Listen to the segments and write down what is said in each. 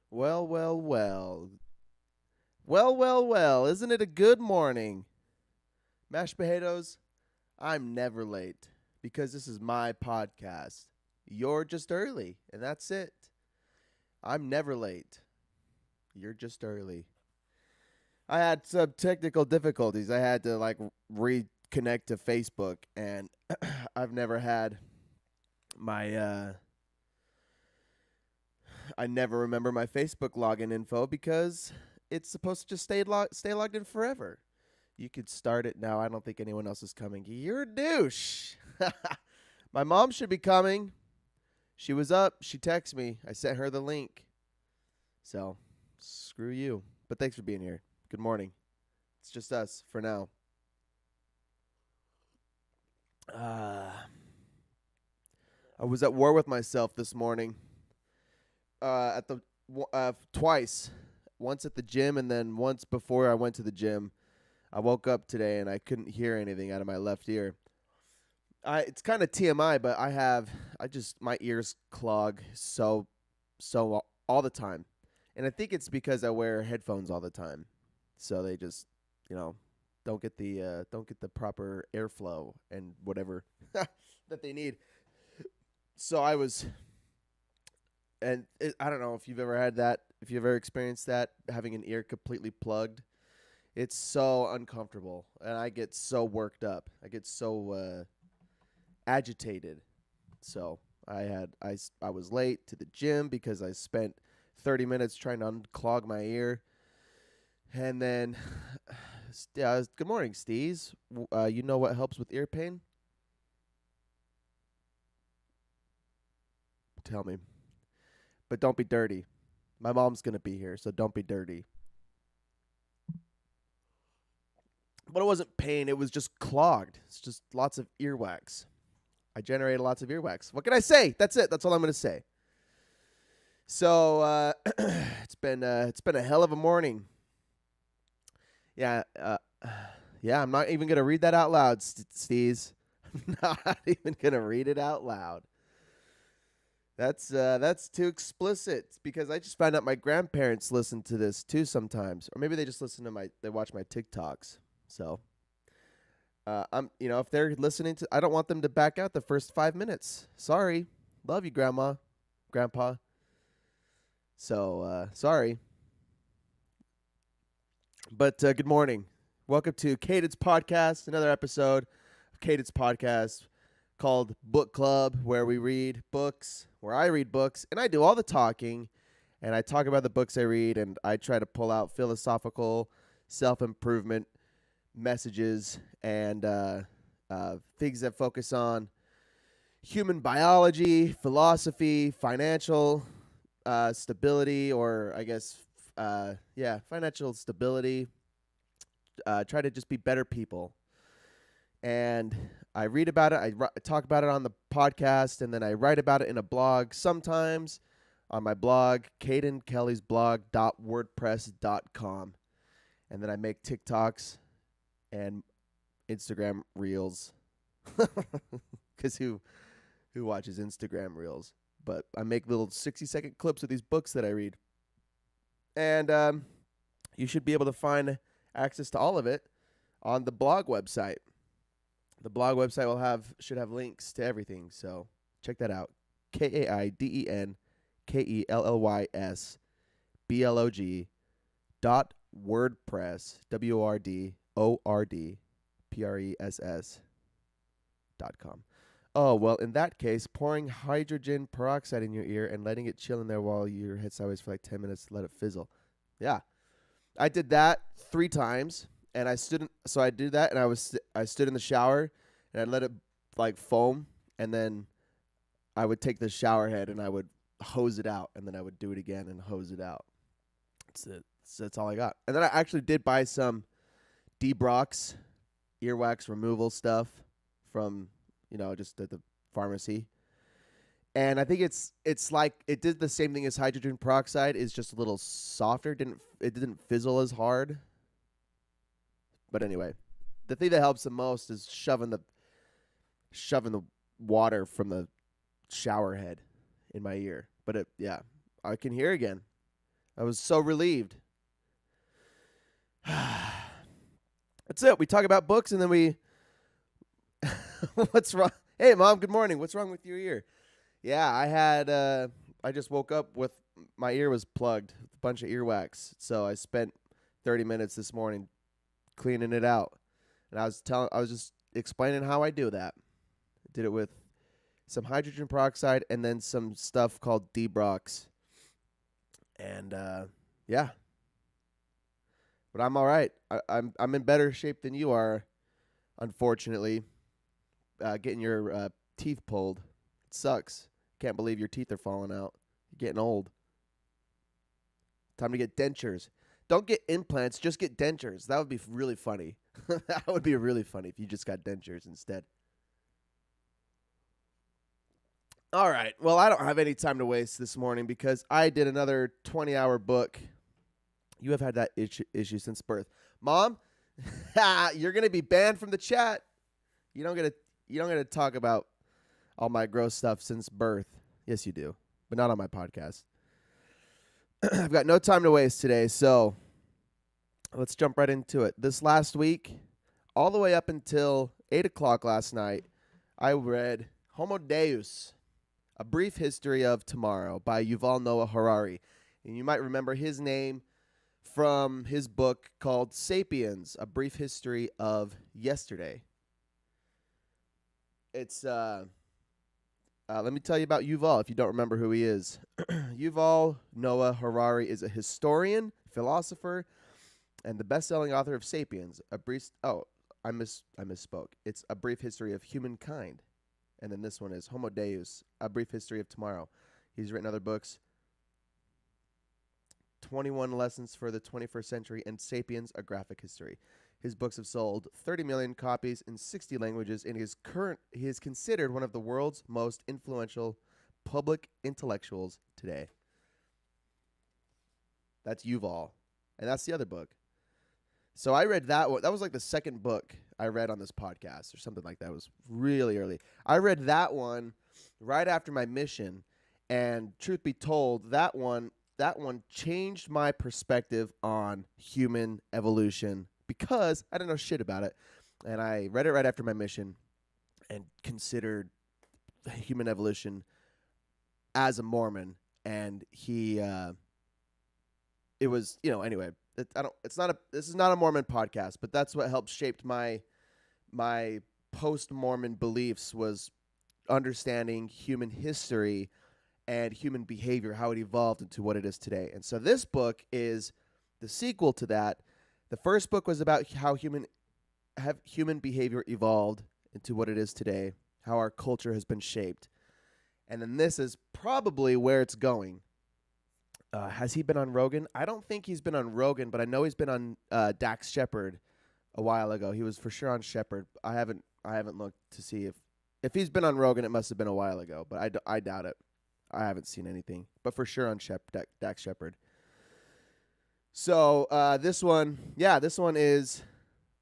Well, well, well. Well, well, well. Isn't it a good morning? Mashed potatoes, I'm never late because this is my podcast. You're just early, and that's it. I'm never late. You're just early. I had some technical difficulties. I had to reconnect to Facebook, and I've never had my I never remember my Facebook login info because it's supposed to just stay logged in forever. You could start it now. I don't think anyone else is coming. You're a douche. My mom should be coming. She was up. She texted me. I sent her the link. So, screw you. But thanks for being here. Good morning. It's just us for now. I was at war with myself this morning. Twice. Once at the gym and then once before I went to the gym. I woke up today and I couldn't hear anything out of my left ear. It's kind of TMI, but my ears clog so all the time. And I think it's because I wear headphones all the time. So they just, don't get the proper airflow and whatever that they need. So I don't know if you've ever had that, if you've ever experienced that, having an ear completely plugged. It's so uncomfortable, and I get so worked up. I get so agitated. So I was late to the gym because I spent 30 minutes trying to unclog my ear. And then, good morning, Steez. You know what helps with ear pain? Tell me. But don't be dirty. My mom's going to be here, so don't be dirty. But it wasn't pain. It was just clogged. It's just lots of earwax. I generated lots of earwax. What can I say? That's it. That's all I'm going to say. So it's been a hell of a morning. Yeah. I'm not even going to read that out loud, Steez. I'm not even going to read it out loud. That's too explicit because I just found out my grandparents listen to this too sometimes, or maybe they just they watch my TikToks. So if they're listening to, I don't want them to back out the first 5 minutes. Sorry. Love you, Grandma, Grandpa. So, sorry. But good morning. Welcome to Cadence Podcast, another episode of Cadence Podcast called Book Club, where we read books, where I read books, and I do all the talking, and I talk about the books I read, and I try to pull out philosophical, self-improvement messages and things that focus on human biology, philosophy, financial stability, or I guess, financial stability. Try to just be better people. And I read about it. I talk about it on the podcast, and then I write about it in a blog sometimes on my blog, CadenKellysBlog.wordpress.com. And then I make TikToks and Instagram Reels. Because who watches Instagram Reels? But I make little 60-second clips of these books that I read. And you should be able to find access to all of it on the blog website. The blog website should have links to everything, so check that out. KAIDENKELLYSBLOG.wordpress WORDPRESS.com. Oh, well, in that case, pouring hydrogen peroxide in your ear and letting it chill in there while your head sideways for like 10 minutes, let it fizzle. Yeah. I did that 3 times, and I stood in the shower, and I let it like foam, and then I would take the shower head and I would hose it out, and then I would do it again and hose it out. That's it. So that's all I got. And then I actually did buy some Debrox earwax removal stuff from, just at the pharmacy. And I think it's like it did the same thing as hydrogen peroxide. It's just a little softer. It didn't fizzle as hard. But anyway, the thing that helps the most is shoving the water from the shower head in my ear. But I can hear again. I was so relieved. That's it. We talk about books, and then we. What's wrong? Hey, Mom. Good morning. What's wrong with your ear? Yeah, I just woke up with my ear was plugged with a bunch of earwax. So I spent 30 minutes this morning cleaning it out. And I was just explaining how I do that. I did it with some hydrogen peroxide and then some stuff called Debrox. And yeah. But I'm all right. I'm in better shape than you are, unfortunately. Getting your teeth pulled. It sucks. Can't believe your teeth are falling out. You're getting old. Time to get dentures. Don't get implants, just get dentures. That would be really funny. That would be really funny if you just got dentures instead. All right. Well, I don't have any time to waste this morning because I did another 20-hour book. You have had that issue since birth. Mom, you're going to be banned from the chat. You don't get to talk about all my gross stuff since birth. Yes, you do, but not on my podcast. I've got no time to waste today, so let's jump right into it. This last week, all the way up until 8 o'clock last night, I read Homo Deus, A Brief History of Tomorrow by Yuval Noah Harari. And you might remember his name from his book called Sapiens, A Brief History of Yesterday. It's let me tell you about Yuval if you don't remember who he is. Yuval Noah Harari is a historian, philosopher, and the best-selling author of Sapiens. I misspoke. It's A Brief History of Humankind. And then this one is Homo Deus, A Brief History of Tomorrow. He's written other books, 21 Lessons for the 21st Century and Sapiens, A Graphic History. His books have sold 30 million copies in 60 languages, and he is considered one of the world's most influential public intellectuals today. That's Yuval. And that's the other book. So I read that one. That was like the second book I read on this podcast or something like that. It was really early. I read that one right after my mission, and truth be told, that one changed my perspective on human evolution because I didn't know shit about it. And I read it right after my mission and considered human evolution as a Mormon. And it was, anyway, this is not a Mormon podcast, but that's what helped shape my post-Mormon beliefs, was understanding human history and human behavior, how it evolved into what it is today. And so this book is the sequel to that. The first book was about how human behavior evolved into what it is today, how our culture has been shaped. And then this is probably where it's going. Has he been on Rogan? I don't think he's been on Rogan, but I know he's been on Dax Shepard a while ago. He was for sure on Shepard. I haven't looked to see if he's been on Rogan. It must have been a while ago, but I doubt it. I haven't seen anything, but for sure on Dax Shepard. So this one is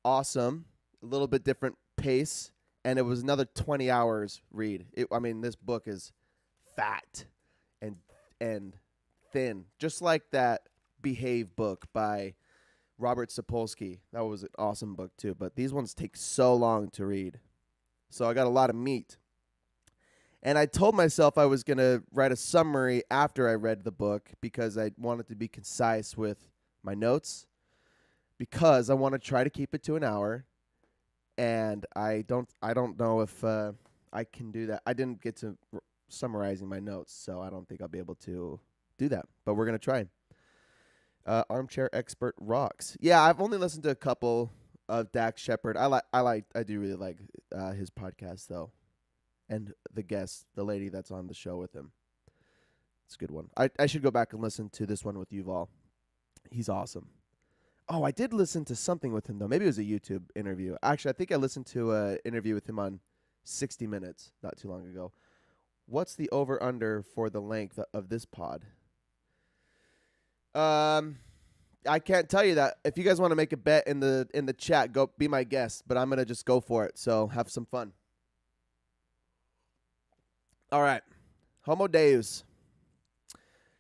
awesome. A little bit different pace, and it was another 20 hours read. This book is fat and thin, just like that Behave book by Robert Sapolsky. That was an awesome book too, but these ones take so long to read. So I got a lot of meat. And I told myself I was going to write a summary after I read the book because I wanted to be concise with my notes, because I want to try to keep it to an hour. And I don't know if I can do that. I didn't get to summarizing my notes, so I don't think I'll be able to do that. But we're going to try. Armchair Expert rocks. Yeah, I've only listened to a couple of Dax Shepard. I do really like his podcast though. And the guest, the lady that's on the show with him. It's a good one. I should go back and listen to this one with Yuval. He's awesome. Oh, I did listen to something with him, though. Maybe it was a YouTube interview. Actually, I think I listened to an interview with him on 60 Minutes not too long ago. What's the over-under for the length of this pod? I can't tell you that. If you guys want to make a bet in the chat, go be my guest. But I'm going to just go for it, so have some fun. All right. Homo Deus.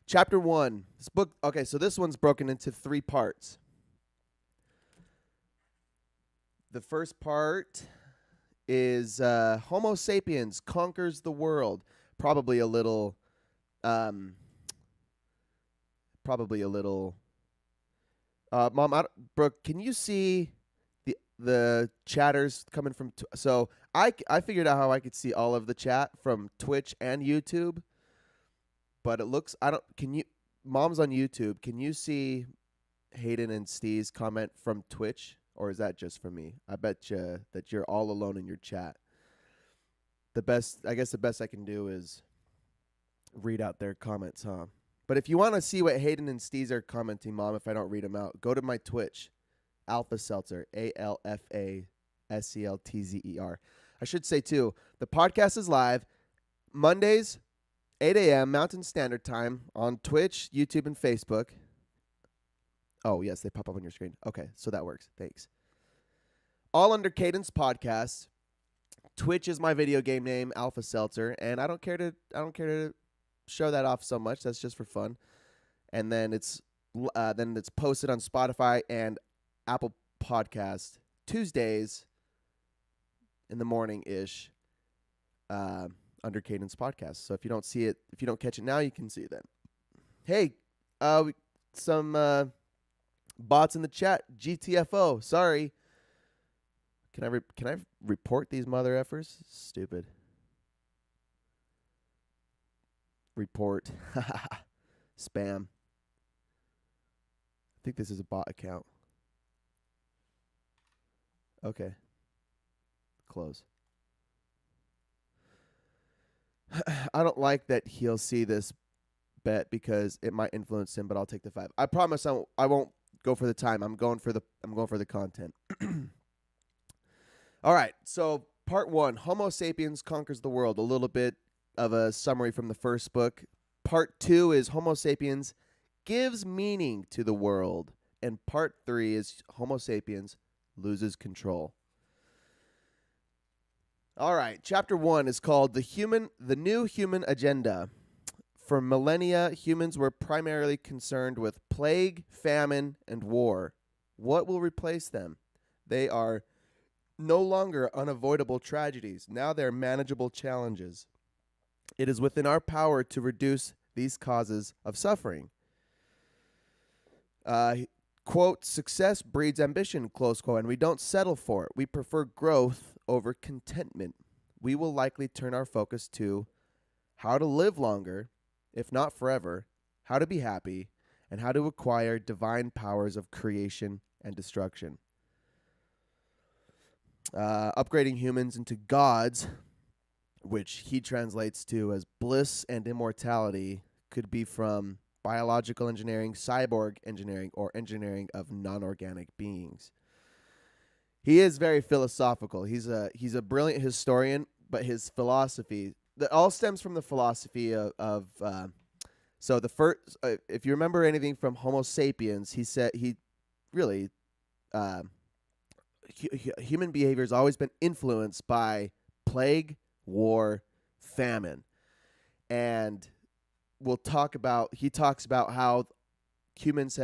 Chapter 1. This book. Okay, so this one's broken into 3 parts. The first part is Homo sapiens conquers the world. Probably a little. Mom, Brooke, can you see the chatters coming from? So I figured out how I could see all of the chat from Twitch and YouTube, but it looks Mom's on YouTube. Can you see Hayden and Steve's comment from Twitch, or is that just for me? I bet you that you're all alone in your chat. The best I can do is read out their comments, huh? But if you want to see what Hayden and Steez are commenting, Mom, if I don't read them out, go to my Twitch, Alpha Seltzer, ALFASELTZER. I should say, too, the podcast is live Mondays, 8 a.m. Mountain Standard Time on Twitch, YouTube, and Facebook. Oh, yes, they pop up on your screen. Okay, so that works. Thanks. All under Cadence Podcast. Twitch is my video game name, Alpha Seltzer, and I don't care to show that off so much. That's just for fun. And then it's posted on Spotify and Apple Podcast Tuesdays in the morning-ish under Cadence Podcast. So if you don't see it, if you don't catch it now, you can see it then. Hey, some bots in the chat. GTFO. Sorry. Can I report these mother effers? Stupid. Report. Spam. I think this is a bot account. Okay. Close. I don't like that he'll see this bet because it might influence him, but I'll take the 5. I promise I won't go for the time. I'm going for the content. All right. So part 1, Homo sapiens conquers the world. A little bit of a summary from the first book. Part 2 is Homo sapiens gives meaning to the world. And part 3 is Homo sapiens loses control. All right. Chapter 1 is called The New Human Agenda. For millennia, humans were primarily concerned with plague, famine, and war. What will replace them? They are no longer unavoidable tragedies. Now they're manageable challenges. It is within our power to reduce these causes of suffering. Uh, Quote, success breeds ambition, close quote, and we don't settle for it. We prefer growth over contentment. We will likely turn our focus to how to live longer, if not forever, how to be happy, and how to acquire divine powers of creation and destruction. Upgrading humans into gods, which he translates to as bliss and immortality, could be from biological engineering, cyborg engineering, or engineering of non-organic beings. He is very philosophical. He's a brilliant historian, but his philosophy that all stems from the philosophy of so the first, if you remember anything from Homo sapiens, he said he really human behavior has always been influenced by plague, war, famine, and he talks about how humans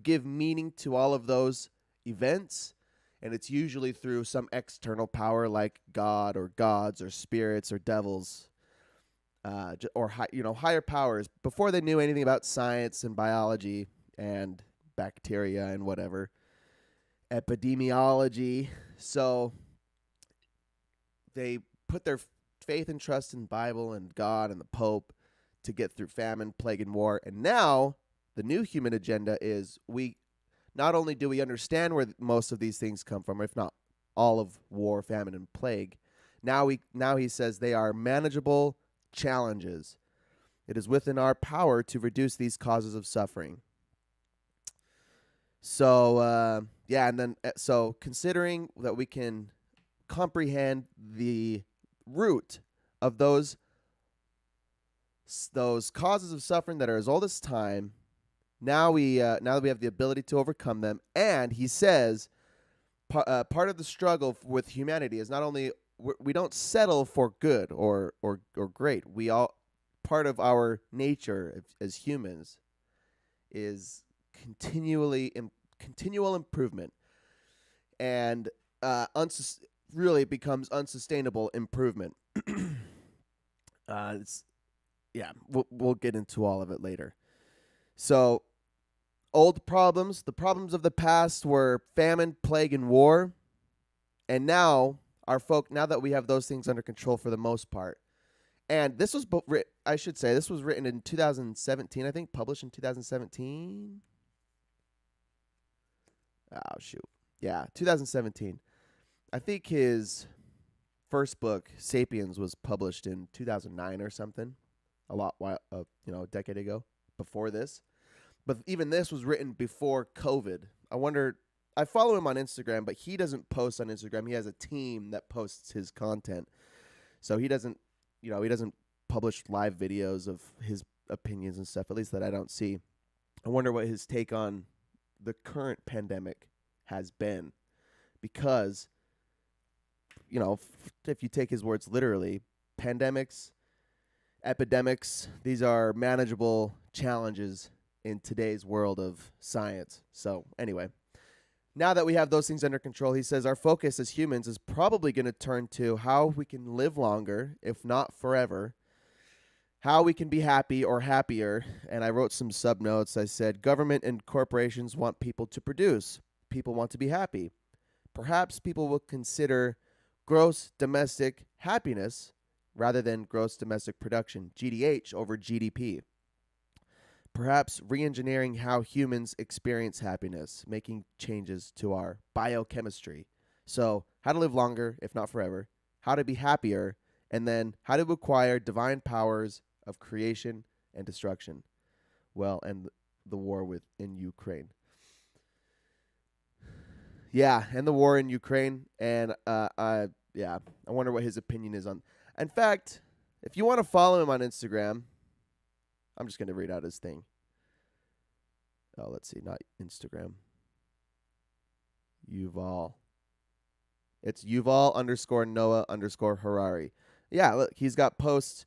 give meaning to all of those events, and it's usually through some external power like God or gods or spirits or devils, or higher powers. Before they knew anything about science and biology and bacteria and whatever, epidemiology, so they put their faith and trust in Bible and God and the Pope to get through famine, plague, and war. And now the new human agenda is we not only do we understand where most of these things come from, if not all of war, famine, and plague, now he says they are manageable challenges. It is within our power to reduce these causes of suffering. So so considering that we can comprehend the root of those causes of suffering that are as old as time, now that we have the ability to overcome them, and he says part of the struggle with humanity is not only we don't settle for good or great. Part of our nature as humans is continual improvement, and really becomes unsustainable improvement. We'll get into all of it later. So, the problems of the past were famine, plague, and war, and now now that we have those things under control for the most part, and this was this was written in 2017, I think, published in 2017. Oh shoot, yeah, 2017. I think his first book, *Sapiens*, was published in 2009 or something. A decade ago, before this. But even this was written before COVID. I follow him on Instagram, but he doesn't post on Instagram. He has a team that posts his content. So he doesn't publish live videos of his opinions and stuff, at least that I don't see. I wonder what his take on the current pandemic has been. Because, if you take his words literally, pandemics, epidemics, these are manageable challenges in today's world of science. So anyway, now that we have those things under control, he says our focus as humans is probably going to turn to how we can live longer, if not forever, how we can be happy or happier. And I wrote some subnotes. I said government and corporations want people to produce. People want to be happy. Perhaps people will consider gross domestic happiness rather than gross domestic production, GDH, over GDP. Perhaps re-engineering how humans experience happiness, making changes to our biochemistry. So, how to live longer, if not forever, how to be happier, and then how to acquire divine powers of creation and destruction. Well, and the war in Ukraine. Yeah, and the war in Ukraine, and I wonder what his opinion is on. In fact, if you want to follow him on Instagram, I'm just going to read out his thing. Oh, let's see, not Instagram. Yuval. It's Yuval_Noah_Harari. Yeah, look, he's got posts.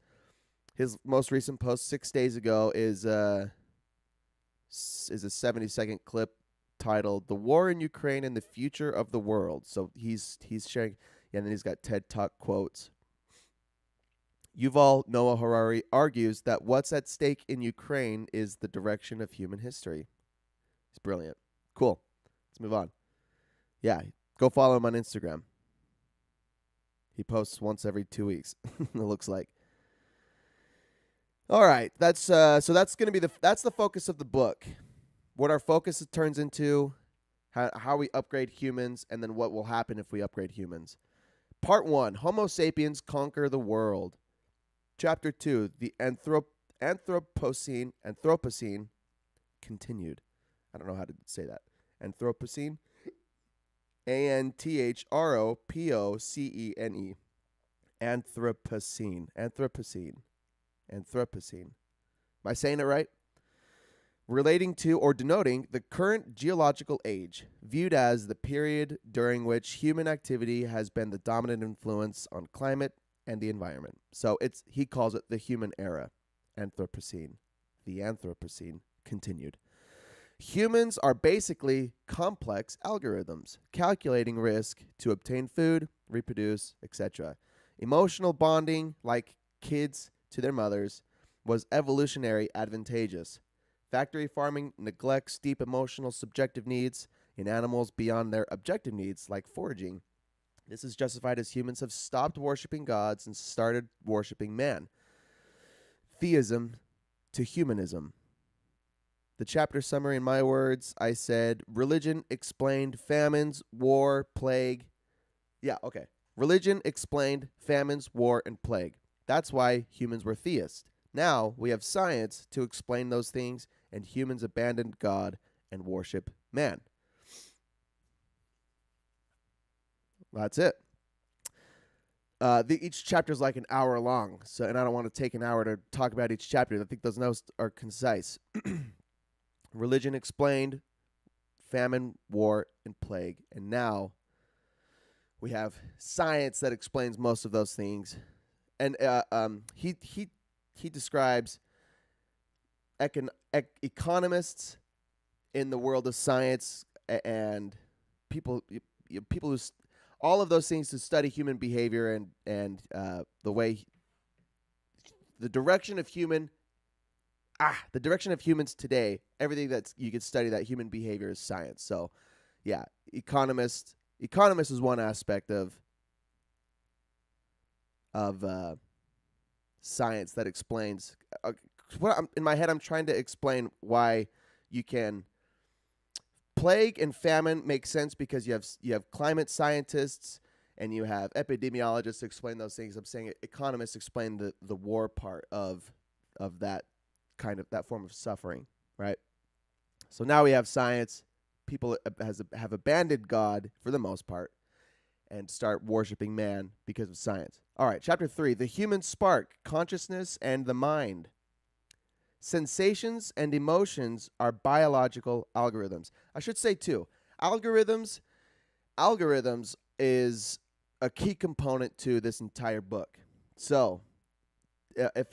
His most recent post 6 days ago is a 70-second clip titled "The War in Ukraine and the Future of the World." So he's sharing, and then he's got TED Talk quotes. Yuval Noah Harari argues that what's at stake in Ukraine is the direction of human history. He's brilliant. Cool. Let's move on. Yeah, go follow him on Instagram. He posts once every 2 weeks. It looks like. All right, that's that's going to be that's the focus of the book. What our focus turns into, how we upgrade humans, and then what will happen if we upgrade humans. Part 1, Homo sapiens conquer the world. Chapter 2, the Anthropocene continued. I don't know how to say that. Anthropocene. Anthropocene. Anthropocene. Am I saying it right? Relating to or denoting the current geological age, viewed as the period during which human activity has been the dominant influence on climate and the environment. So he calls it the human era, Anthropocene. The Anthropocene continued. Humans are basically complex algorithms, calculating risk to obtain food, reproduce, etc. Emotional bonding, like kids to their mothers, was evolutionary advantageous. Factory farming neglects deep emotional subjective needs in animals beyond their objective needs, like foraging. This is justified as humans have stopped worshiping gods and started worshiping man. Theism to humanism. The chapter summary, in my words, I said, religion explained famines, war, plague. Yeah, okay. Religion explained famines, war, and plague. That's why humans were theists. Now we have science to explain those things, and humans abandoned God and worship man. That's it. Each chapter is like an hour long, and I don't want to take an hour to talk about each chapter. I think those notes are concise. Religion explained famine, war, and plague. And now we have science that explains most of those things. And he describes economists in the world of science and people who all of those things to study human behavior and the direction of the direction of humans today. Everything that you could study that human behavior is science. So, yeah, economist is one aspect of science that explains. In my head, I'm trying to explain why you can. Plague and famine make sense because you have climate scientists and you have epidemiologists explain those things. I'm saying economists explain the war part of that kind of that form of suffering, right? So now we have science. People have abandoned God for the most part and start worshiping man because of science. All right, chapter 3, the human spark, consciousness and the mind. Sensations and emotions are biological algorithms. I should say, too, algorithms is a key component to this entire book. So, let me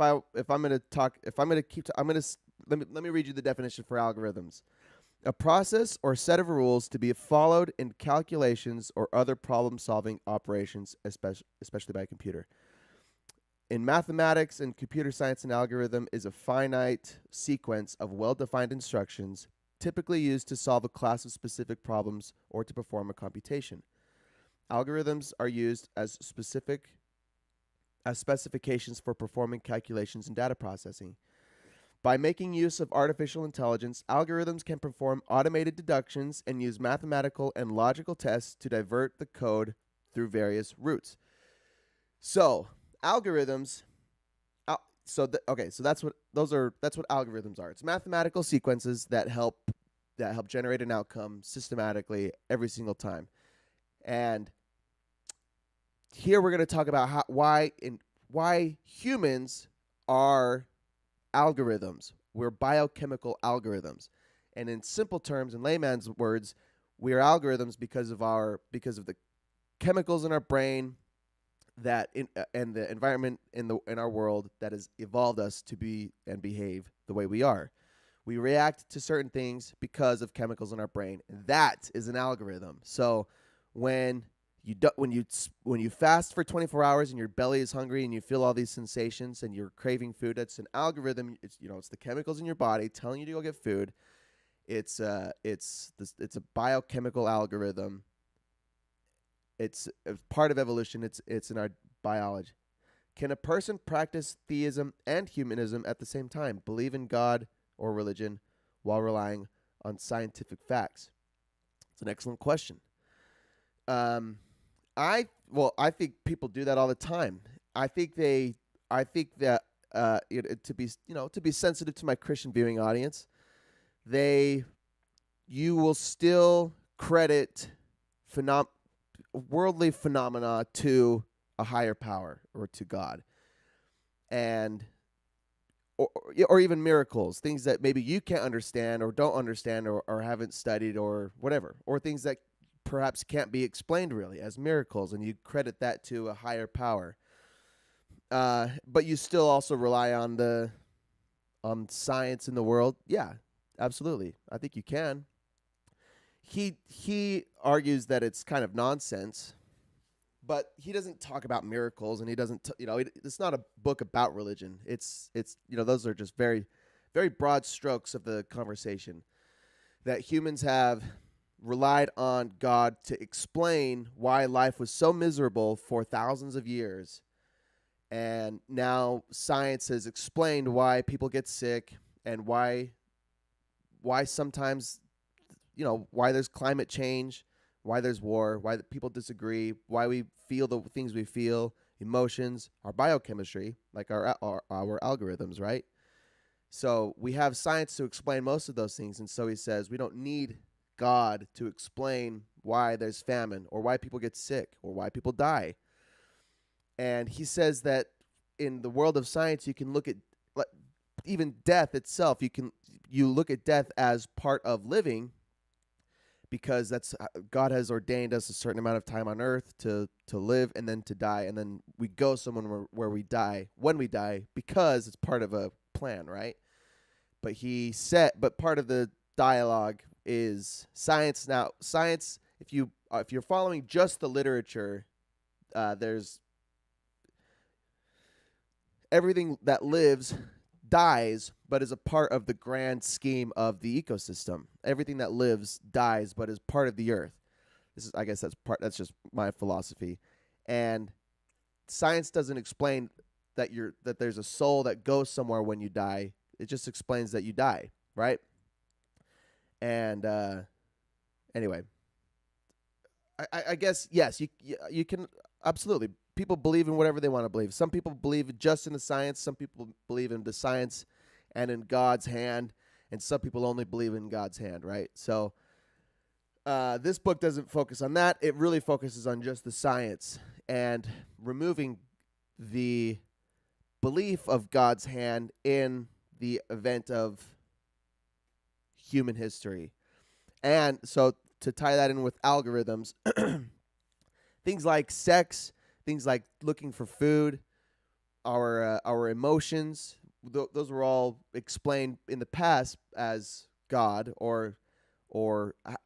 read you the definition for algorithms. A process or set of rules to be followed in calculations or other problem-solving operations, especially by a computer. In mathematics and computer science, an algorithm is a finite sequence of well-defined instructions typically used to solve a class of specific problems or to perform a computation. Algorithms are used as specifications for performing calculations and data processing. By making use of artificial intelligence, algorithms can perform automated deductions and use mathematical and logical tests to divert the code through various routes. So, algorithms. So that's what algorithms are. It's mathematical sequences that help generate an outcome systematically every single time. And here we're going to talk about why humans are algorithms. We're biochemical algorithms. And in simple terms, in layman's words, we are algorithms because of the chemicals in our brain and the environment in our world that has evolved us to be and behave the way we are. We react to certain things because of chemicals in our brain. That is an algorithm. So when when you fast for 24 hours and your belly is hungry and you feel all these sensations and you're craving food, that's an algorithm. It's the chemicals in your body telling you to go get food. It's a biochemical algorithm. It's a part of evolution. It's in our biology. Can a person practice theism and humanism at the same time? Believe in God or religion while relying on scientific facts? It's an excellent question. I think people do that all the time. I think that to be sensitive to my Christian viewing audience, you will still credit phenom- worldly phenomena to a higher power or to God, and or even miracles, things that maybe you can't understand or don't understand or haven't studied or whatever, or things that perhaps can't be explained really as miracles, and you credit that to a higher power. But you still also rely on science in the world. Yeah, absolutely. I think you can. He argues that it's kind of nonsense, but he doesn't talk about miracles, and he doesn't. It's not a book about religion. It's those are just very, very broad strokes of the conversation that humans have relied on God to explain why life was so miserable for thousands of years. And now science has explained why people get sick and why sometimes, why there's climate change, why there's war, why people disagree, why we feel the things we feel, emotions, our biochemistry, like our algorithms, right? So we have science to explain most of those things. And so he says we don't need God to explain why there's famine or why people get sick or why people die. And he says that in the world of science, you can look at even death itself. You look at death as part of living, because that's God has ordained us a certain amount of time on earth to live and then to die, and then we go somewhere where we die when we die, because it's part of a plan, right? But part of the dialogue is science. Now, science, if you're following just the literature, there's everything that lives dies, but is a part of the grand scheme of the ecosystem. Everything that lives dies, but is part of the earth. I guess that's just my philosophy. And science doesn't explain that there's a soul that goes somewhere when you die. It just explains that you die, right? And anyway, I guess yes, you can absolutely. People believe in whatever they want to believe. Some people believe just in the science. Some people believe in the science and in God's hand, and some people only believe in God's hand, right? So this book doesn't focus on that. It really focuses on just the science and removing the belief of God's hand in the event of human history. And so to tie that in with algorithms, things like sex, things like looking for food, our emotions, those were all explained in the past as God or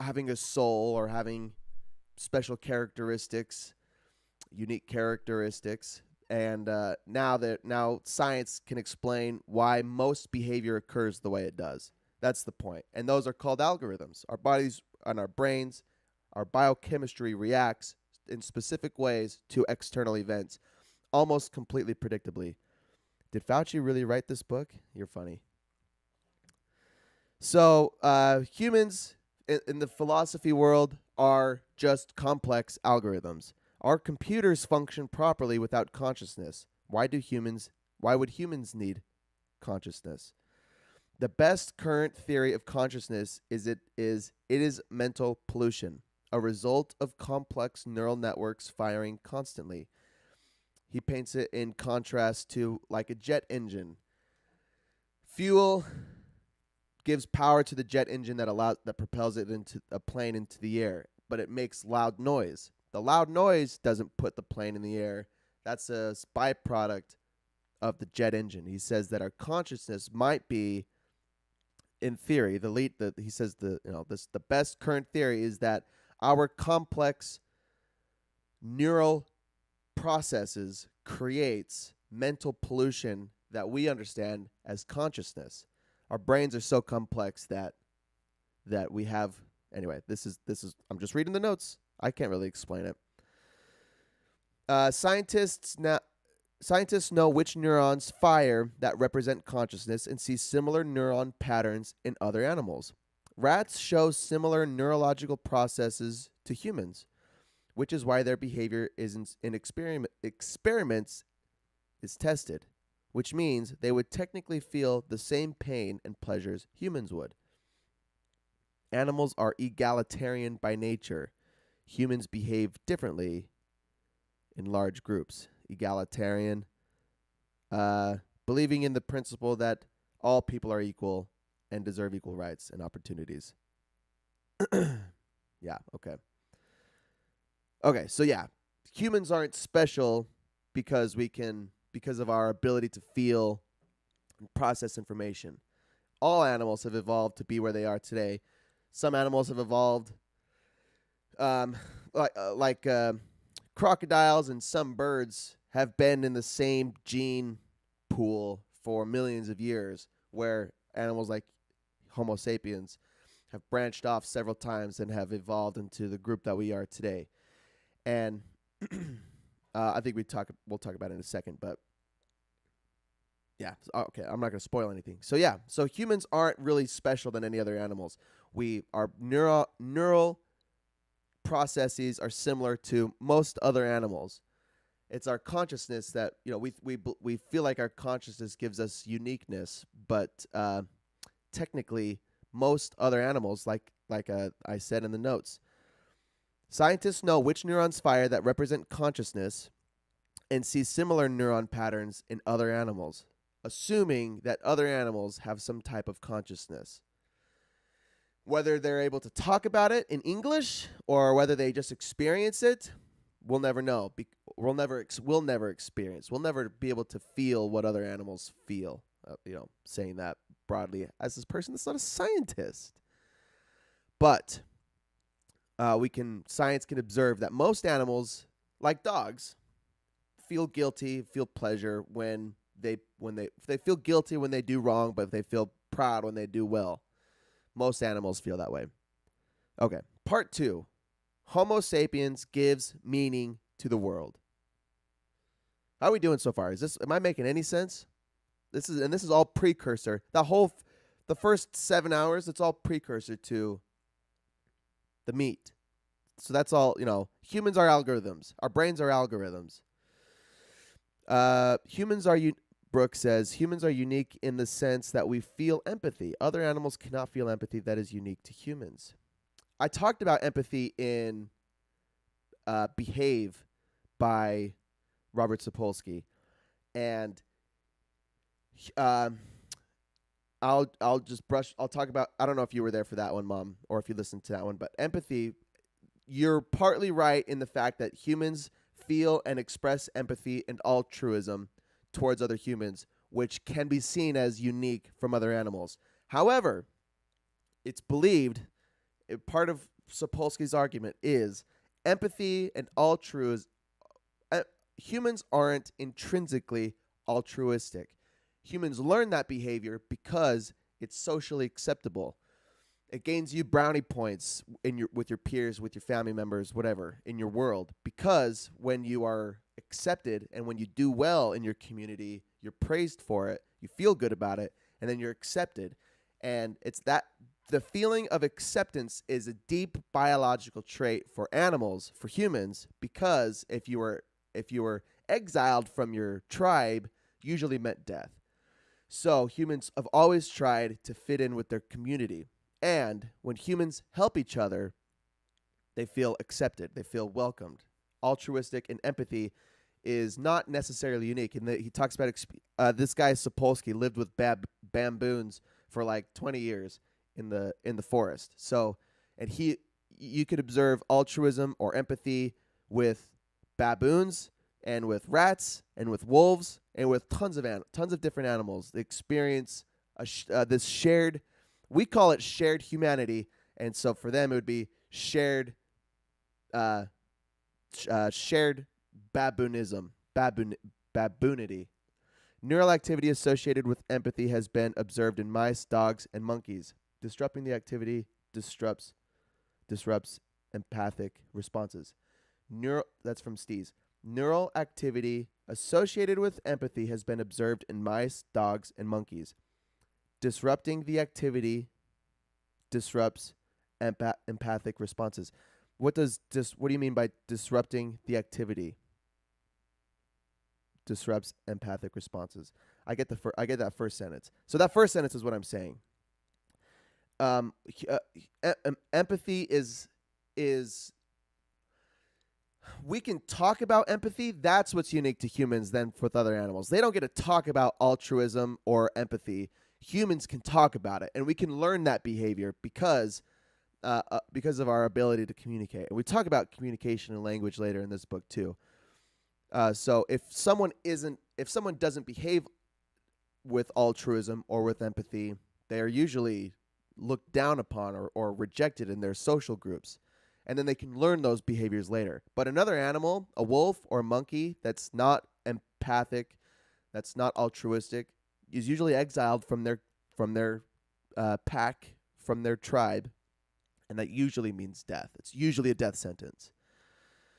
having a soul or having special characteristics, unique characteristics. And now science can explain why most behavior occurs the way it does. That's the point. And those are called algorithms. Our bodies and our brains, our biochemistry reacts in specific ways to external events, almost completely predictably. Did Fauci really write this book? You're funny. So humans in the philosophy world are just complex algorithms. Our computers function properly without consciousness. Why would humans need consciousness? The best current theory of consciousness is mental pollution, a result of complex neural networks firing constantly. He paints it in contrast to like a jet engine. Fuel gives power to the jet engine that propels it into a plane into the air, but it makes loud noise. The loud noise doesn't put the plane in the air. That's a byproduct of the jet engine. He says that our consciousness might be in theory, he says the best current theory is that our complex neural processes creates mental pollution that we understand as consciousness. Our brains are so complex that we have. Anyway, this is I'm just reading the notes. I can't really explain it. Scientists know which neurons fire that represent consciousness and see similar neuron patterns in other animals. Rats show similar neurological processes to humans, which is why their behavior in experiments is tested, which means they would technically feel the same pain and pleasures humans would. Animals are egalitarian by nature. Humans behave differently in large groups. Egalitarian, believing in the principle that all people are equal and deserve equal rights and opportunities. Yeah, okay. Okay, so yeah, humans aren't special because of our ability to feel and process information. All animals have evolved to be where they are today. Some animals have evolved like crocodiles, and some birds have been in the same gene pool for millions of years, where animals like Homo sapiens have branched off several times and have evolved into the group that we are today. And I think we'll talk about it in a second, but yeah, okay, I'm not going to spoil anything. So yeah, so humans aren't really special than any other animals. Our neural processes are similar to most other animals. It's our consciousness that, we feel like our consciousness gives us uniqueness, but technically most other animals, like I said in the notes, scientists know which neurons fire that represent consciousness and see similar neuron patterns in other animals, assuming that other animals have some type of consciousness. Whether they're able to talk about it in English or whether they just experience it, we'll never know. We'll never experience. We'll never be able to feel what other animals feel. Saying that broadly as this person that's not a scientist. But science can observe that most animals, like dogs, feel guilty, feel pleasure when they feel guilty when they do wrong, but they feel proud when they do well. Most animals feel that way. Okay, part 2. Homo sapiens gives meaning to the world. How are we doing so far? Am I making any sense? This is all precursor. The first 7 hours, it's all precursor to the meat. So that's all, humans are algorithms. Our brains are algorithms. Brooke says, humans are unique in the sense that we feel empathy. Other animals cannot feel empathy that is unique to humans. I talked about empathy in Behave by Robert Sapolsky. And I'll talk about, I don't know if you were there for that one, Mom, or if you listened to that one, but empathy, you're partly right in the fact that humans feel and express empathy and altruism towards other humans, which can be seen as unique from other animals. However, it's believed, part of Sapolsky's argument is empathy and altruism. Humans aren't intrinsically altruistic. Humans learn that behavior because it's socially acceptable. It gains you brownie points with your peers, with your family members, whatever, in your world. Because when you are accepted and when you do well in your community, you're praised for it, you feel good about it, and then you're accepted. And it's that the feeling of acceptance is a deep biological trait for animals, for humans, because if you were exiled from your tribe, usually meant death. So humans have always tried to fit in with their community. And when humans help each other, they feel accepted. They feel welcomed. Altruistic and empathy is not necessarily unique. And he talks about this guy Sapolsky lived with baboons for like 20 years in the forest. So, and you could observe altruism or empathy with baboons and with rats and with wolves and with tons of different animals. They experience this shared We call it shared humanity, and so for them it would be uh, shared baboonism, baboonity. Neural activity associated with empathy has been observed in mice, dogs, and monkeys. Disrupting the activity disrupts empathic responses. That's from Stees. Neural activity associated with empathy has been observed in mice, dogs, and monkeys. Disrupting the activity disrupts empathic responses. What do you mean by disrupting the activity? Disrupts empathic responses. I get that first sentence. So that first sentence is what I'm saying. Empathy is we can talk about empathy. That's what's unique to humans than with other animals. They don't get to talk about altruism or empathy. Humans can talk about it, and we can learn that behavior because of our ability to communicate. And we talk about communication and language later in this book too. So if someone doesn't behave with altruism or with empathy, they are usually looked down upon or rejected in their social groups. And then they can learn those behaviors later. But another animal, a wolf or a monkey that's not empathic, that's not altruistic, is usually exiled from their pack, from their tribe, and that usually means death. It's usually a death sentence.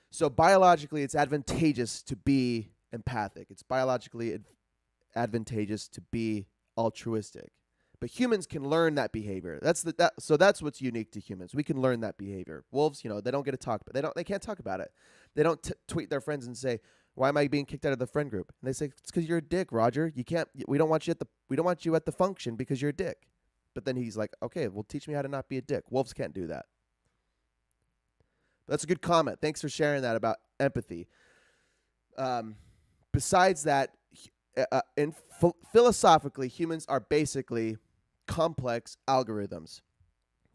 So biologically, it's advantageous to be empathic. It's biologically advantageous to be altruistic. But humans can learn that behavior. So that's what's unique to humans. We can learn that behavior. Wolves, they don't get to talk, but they can't talk about it. They don't tweet their friends and say, "Why am I being kicked out of the friend group?" And they say, "It's because you're a dick, Roger. You can't. We don't want you at the function because you're a dick." But then he's like, "Okay, well, teach me how to not be a dick." Wolves can't do that. That's a good comment. Thanks for sharing that about empathy. Besides that, philosophically, humans are basically complex algorithms.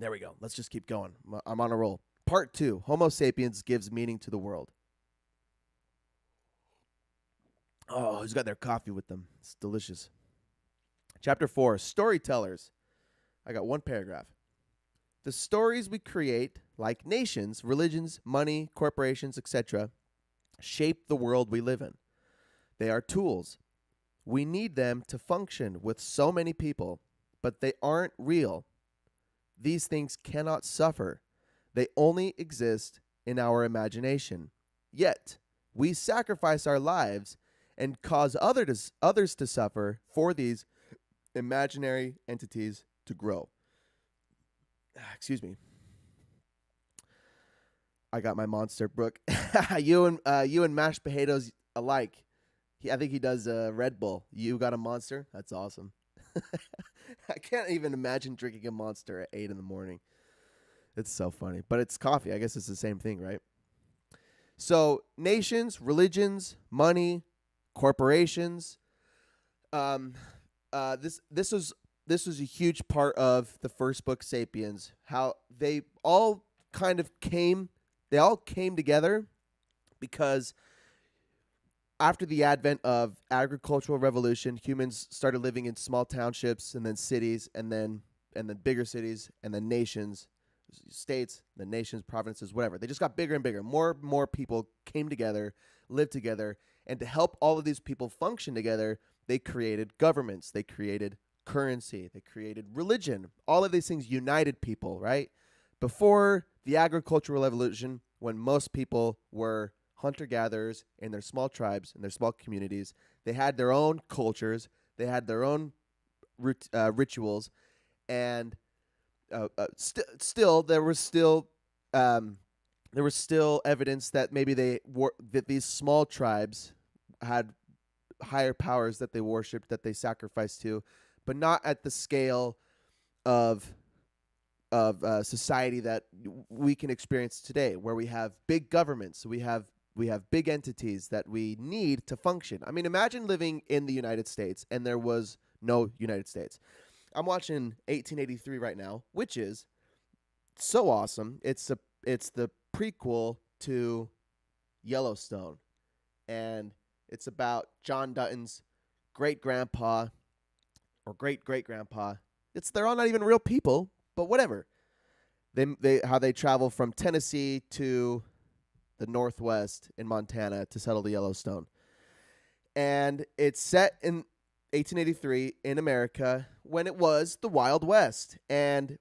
There we go. Let's just keep going. I'm on a roll. Part 2, Homo sapiens gives meaning to the world. Oh, who's got their coffee with them? It's delicious. Chapter 4, Storytellers. I got one paragraph. The stories we create, like nations, religions, money, corporations, etc., shape the world we live in. They are tools. We need them to function with so many people, but they aren't real. These things cannot suffer. They only exist in our imagination. Yet, we sacrifice our lives and cause others to suffer for these imaginary entities to grow. Excuse me. I got my Monster, Brooke. you and mashed potatoes alike. I think he does Red Bull. You got a Monster? That's awesome. I can't even imagine drinking a Monster at 8 in the morning. It's so funny. But it's coffee. I guess it's the same thing, right? So nations, religions, money, corporations. This was a huge part of the first book, Sapiens. How they all came together because after the advent of agricultural revolution, humans started living in small townships and then cities and then bigger cities and then nations, states, then nations, provinces, whatever. They just got bigger and bigger. More people came together, lived together, and to help all of these people function together, they created governments, they created currency, they created religion. All of these things united people, right? Before the agricultural revolution, when most people were hunter-gatherers in their small tribes, in their small communities, they had their own cultures, they had their own rituals, and still there was still evidence that maybe that these small tribes had higher powers that they worshipped, that they sacrificed to, but not at the scale of society that we can experience today, where we have big governments, we have big entities that we need to function. I mean, imagine living in the United States and there was no United States. I'm watching 1883 right now, which is so awesome. It's the prequel to Yellowstone, and it's about John Dutton's great-grandpa or great-great-grandpa They're all not even real people, but whatever. How they travel from Tennessee to the Northwest in Montana to settle the Yellowstone. And it's set in 1883 in America when it was the Wild West. And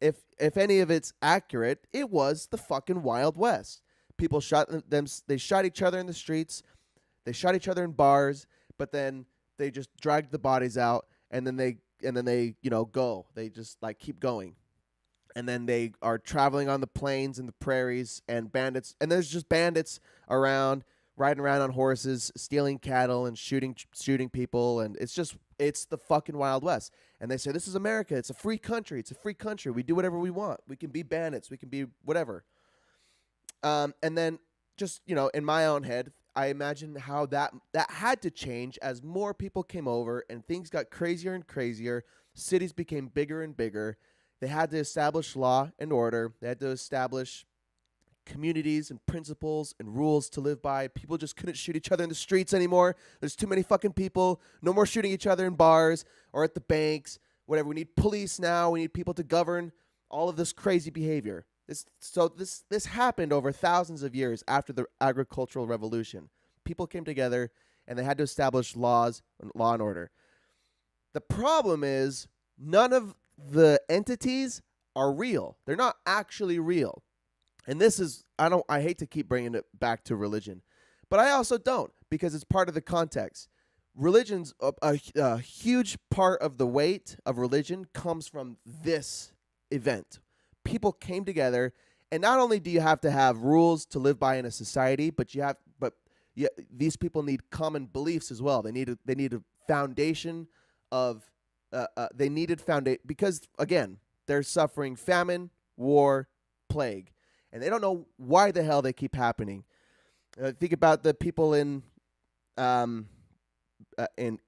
if any of it's accurate, it was the fucking Wild West. People shot them. They shot each other in the streets. They shot each other in bars. But then they just dragged the bodies out, and then they go. They just like keep going. And then they are traveling on the plains and the prairies, and there's just bandits around, riding around on horses, stealing cattle and shooting people, and it's the fucking Wild West. And they say, this is America. It's a free country. We do whatever we want. We can be bandits. We can be whatever. And then just, in my own head, I imagine how that had to change as more people came over and things got crazier and crazier. Cities became bigger and bigger. They had to establish law and order. They had to establish communities and principles and rules to live by. People just couldn't shoot each other in the streets anymore. There's too many fucking people. No more shooting each other in bars or at the banks. Whatever. We need police now. We need people to govern all of this crazy behavior. This happened over thousands of years after the agricultural revolution. People came together and they had to establish law and order. The problem is none of the entities are real. They're not actually real. And this is, I hate to keep bringing it back to religion, but I also don't, because it's part of the context. Religion's a huge part of the weight of religion comes from this event. People came together, and not only do you have to have rules to live by in a society, but these people need common beliefs as well. They need a foundation of because again, they're suffering famine, war, plague, and they don't know why the hell they keep happening. Think about the people in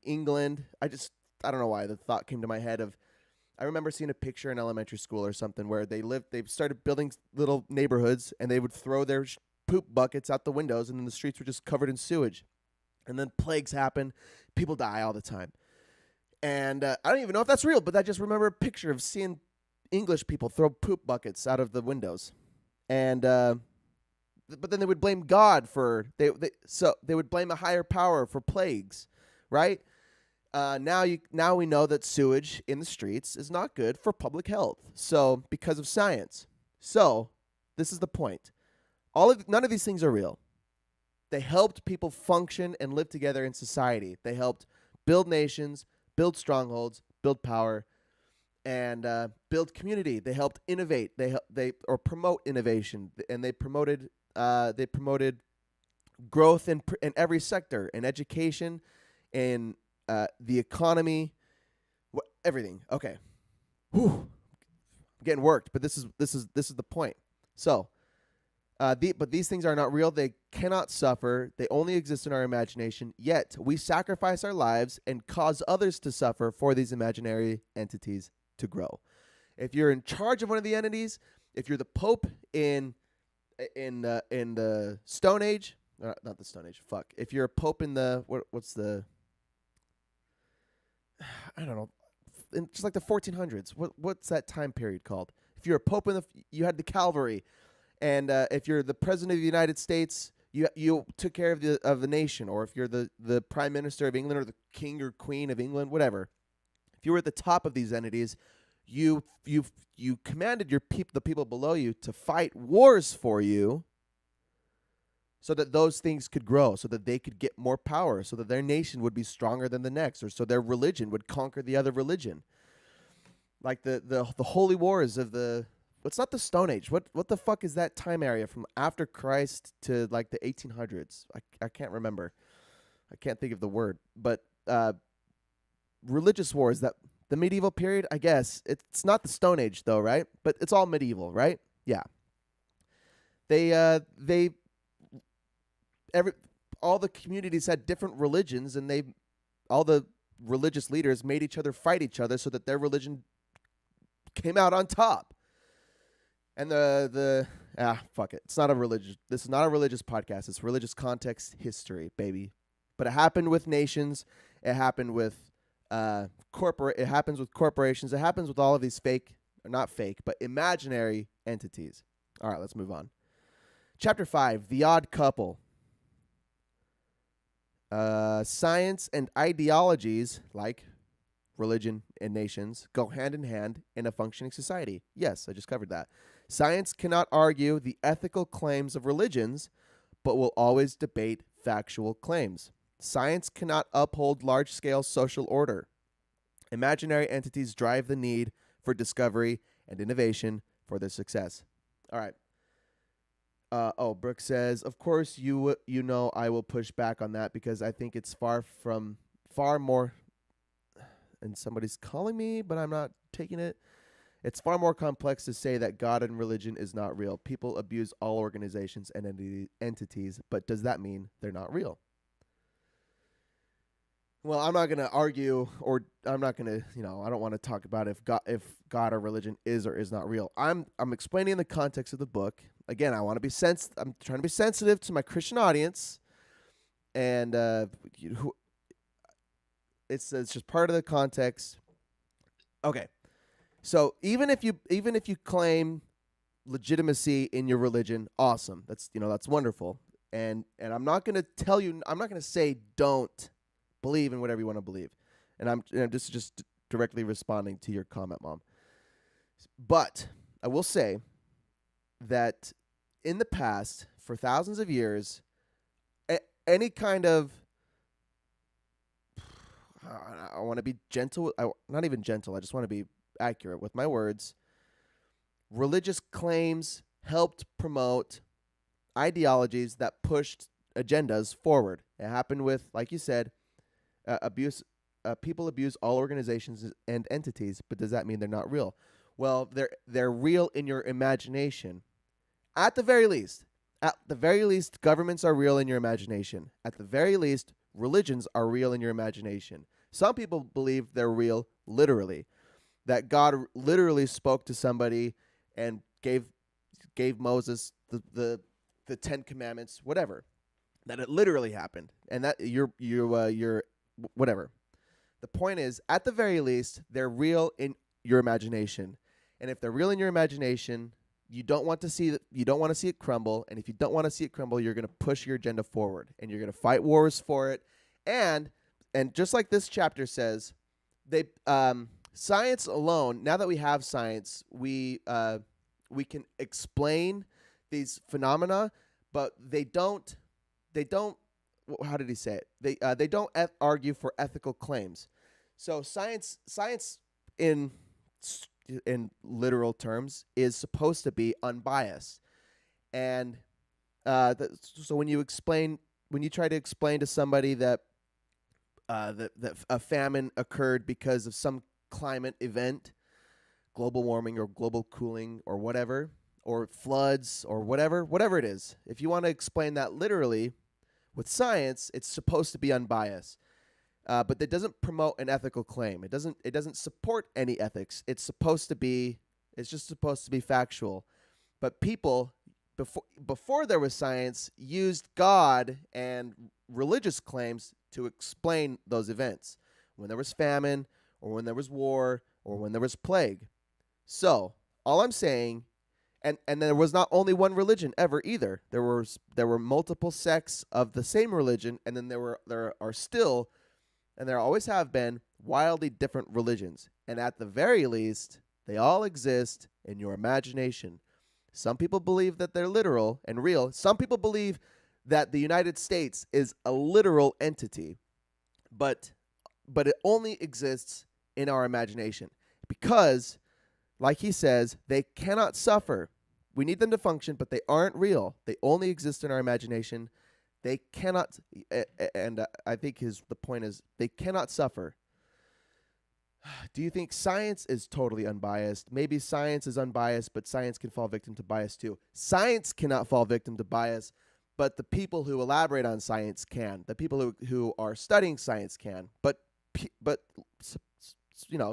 England. I don't know why the thought came to my head of. I remember seeing a picture in elementary school or something where they started building little neighborhoods, and they would throw their poop buckets out the windows, and then the streets were just covered in sewage. And then plagues happen. People die all the time. And I don't even know if that's real, but I just remember a picture of seeing English people throw poop buckets out of the windows. And but then they would blame God for they would blame a higher power for plagues, right? Now we know that sewage in the streets is not good for public health. So because of science. So this is the point. None of these things are real. They helped people function and live together in society. They helped build nations, build strongholds, build power, and build community. They helped innovate. They promote innovation, and they promoted growth in every sector, in education, in the economy, everything. Okay, I'm getting worked, but this is the point. So, but these things are not real. They cannot suffer. They only exist in our imagination. Yet we sacrifice our lives and cause others to suffer for these imaginary entities to grow. If you're in charge of one of the entities, if you're the Pope in the Stone Age, not the Stone Age. Fuck. If you're a Pope in the what's the I don't know, just like the 1400s. What's that time period called? If you're a Pope you had the cavalry. And if you're the president of the United States, you took care of the nation. Or if you're the prime minister of England or the king or queen of England, whatever. If you were at the top of these entities, you commanded the people below you to fight wars for you, so that those things could grow, so that they could get more power, so that their nation would be stronger than the next, or so their religion would conquer the other religion. Like the holy wars of the. It's not the Stone Age. What the fuck is that time area from after Christ to like the 1800s? I can't remember. I can't think of the word. But religious wars, that the medieval period, I guess. It's not the Stone Age though, right? But it's all medieval, right? Yeah. All the communities had different religions, and all the religious leaders made each other fight each other so that their religion came out on top. And fuck it. This is not a religious podcast. It's religious context history, baby. But it happened with nations. It happened with It happens with corporations. It happens with all of these not fake, but imaginary entities. All right, let's move on. Chapter 5, The Odd Couple. Science and ideologies, like religion and nations, go hand in hand in a functioning society. Yes, I just covered that. Science cannot argue the ethical claims of religions, but will always debate factual claims. Science cannot uphold large-scale social order. Imaginary entities drive the need for discovery and innovation for their success. All right. Brooke says, of course, you know I will push back on that because I think it's far more, and somebody's calling me, but I'm not taking it. It's far more complex to say that God and religion is not real. People abuse all organizations and entities, but does that mean they're not real? Well, I'm not going to argue, or I'm not going to, I don't want to talk about if God or religion is or is not real. I'm explaining the context of the book. Again, I'm trying to be sensitive to my Christian audience, and it's just part of the context. Okay. So even if you claim legitimacy in your religion, awesome. That's wonderful. And I'm not going to say don't believe in whatever you want to believe. And I'm just directly responding to your comment, Mom. But I will say that in the past, for thousands of years, any kind of I want to be gentle. Not even gentle. I just want to be accurate with my words. Religious claims helped promote ideologies that pushed agendas forward. It happened with, like you said, abuse. People abuse all organizations and entities, but does that mean they're not real? Well, they're real in your imagination. At the very least, governments are real in your imagination. At the very least, religions are real in your imagination. Some people believe they're real literally, that God literally spoke to somebody and gave Moses the 10 Commandments, whatever. That it literally happened, and that you're whatever. The point is, at the very least, they're real in your imagination, and if they're real in your imagination, you don't want to see it crumble. And if you don't want to see it crumble, you're going to push your agenda forward, and you're going to fight wars for it. And just like this chapter says, science alone. Now that we have science, we can explain these phenomena, but they don't. How did he say it? They don't argue for ethical claims. So science in literal terms is supposed to be unbiased, and so when you try to explain to somebody that a famine occurred because of some climate event, global warming or global cooling or whatever, or floods or whatever it is, if you want to explain that literally with science, it's supposed to be unbiased. But that doesn't promote an ethical claim. It doesn't support any ethics. It's just supposed to be factual. But people before there was science used God and religious claims to explain those events. When there was famine, or when there was war, or when there was plague. So, all I'm saying, and there was not only one religion ever either. There were multiple sects of the same religion, and then there are still, and there always have been, wildly different religions. And at the very least, they all exist in your imagination. Some people believe that they're literal and real. Some people believe that the United States is a literal entity, but it only exists in our imagination because, like he says, they cannot suffer. We need them to function, but they aren't real. They only exist in our imagination. They cannot, and I think the point is, they cannot suffer. Do you think science is totally unbiased? Maybe science is unbiased, but science can fall victim to bias too. Science cannot fall victim to bias, but the people who elaborate on science can. The people who are studying science can. But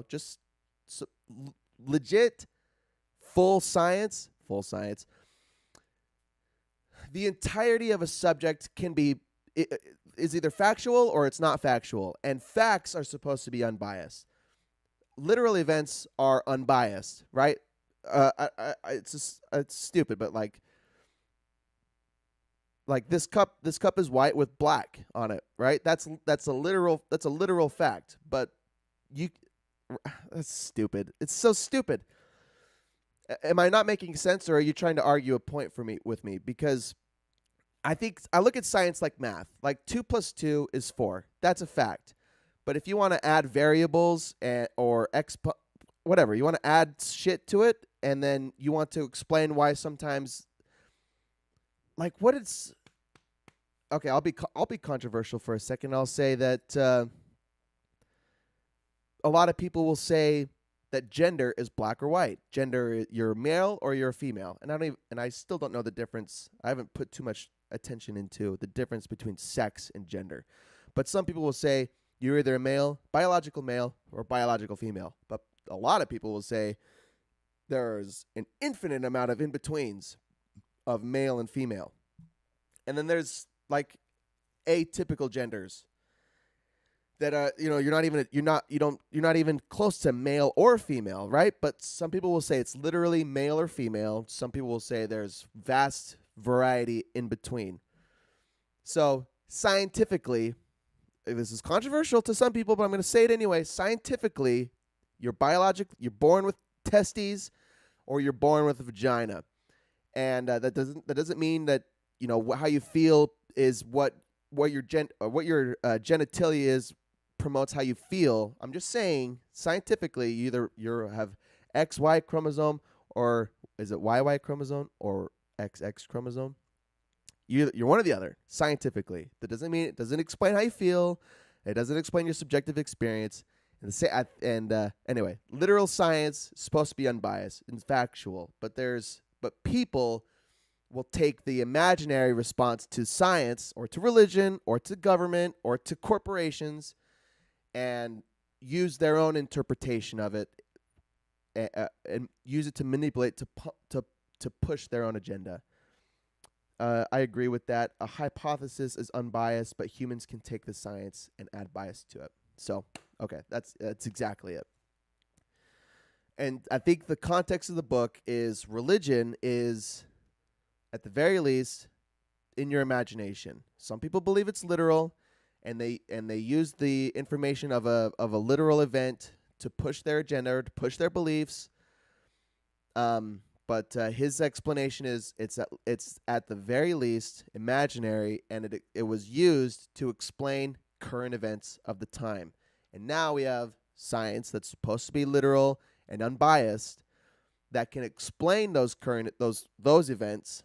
just legit, full science. The entirety of a subject can be is either factual or it's not factual, and facts are supposed to be unbiased. Literal events are unbiased, right? It's stupid, but like this cup is white with black on it, right? That's a literal fact. But you that's stupid. It's so stupid. Am I not making sense, or are you trying to argue a point with me? Because I think I look at science like math. Like 2 plus 2 is 4. That's a fact. But if you want to add variables or whatever, you want to add shit to it, and then you want to explain why sometimes, like, what it's okay. I'll be controversial for a second. I'll say that a lot of people will say that gender is black or white. Gender, you're male or you're a female, and I still don't know the difference. I haven't put too much attention into the difference between sex and gender, but some people will say you're either a biological male, or biological female. But a lot of people will say there's an infinite amount of in-betweens of male and female. And then there's like atypical genders that you're not even close to male or female, right? But some people will say it's literally male or female. Some people will say there's vast variety in between. So scientifically, this is controversial to some people, but I'm going to say it anyway. Scientifically, you're born with testes, or you're born with a vagina, and that doesn't mean that how you feel is what your genitalia is promotes how you feel. I'm just saying scientifically, you have XY chromosome, or is it YY chromosome or XX chromosome? You're one or the other, scientifically. That doesn't mean it doesn't explain how you feel. It doesn't explain your subjective experience. Anyway, literal science is supposed to be unbiased and factual, but people will take the imaginary response to science, or to religion, or to government, or to corporations, and use their own interpretation of it, and use it to manipulate to push their own agenda. I agree with that. A hypothesis is unbiased, but humans can take the science and add bias to it. So, okay, that's exactly it. And I think the context of the book is religion is, at the very least, in your imagination. Some people believe it's literal, and they use the information of a literal event to push their agenda, or to push their beliefs. But his explanation is it's at the very least imaginary, and it was used to explain current events of the time. And now we have science that's supposed to be literal and unbiased, that can explain those events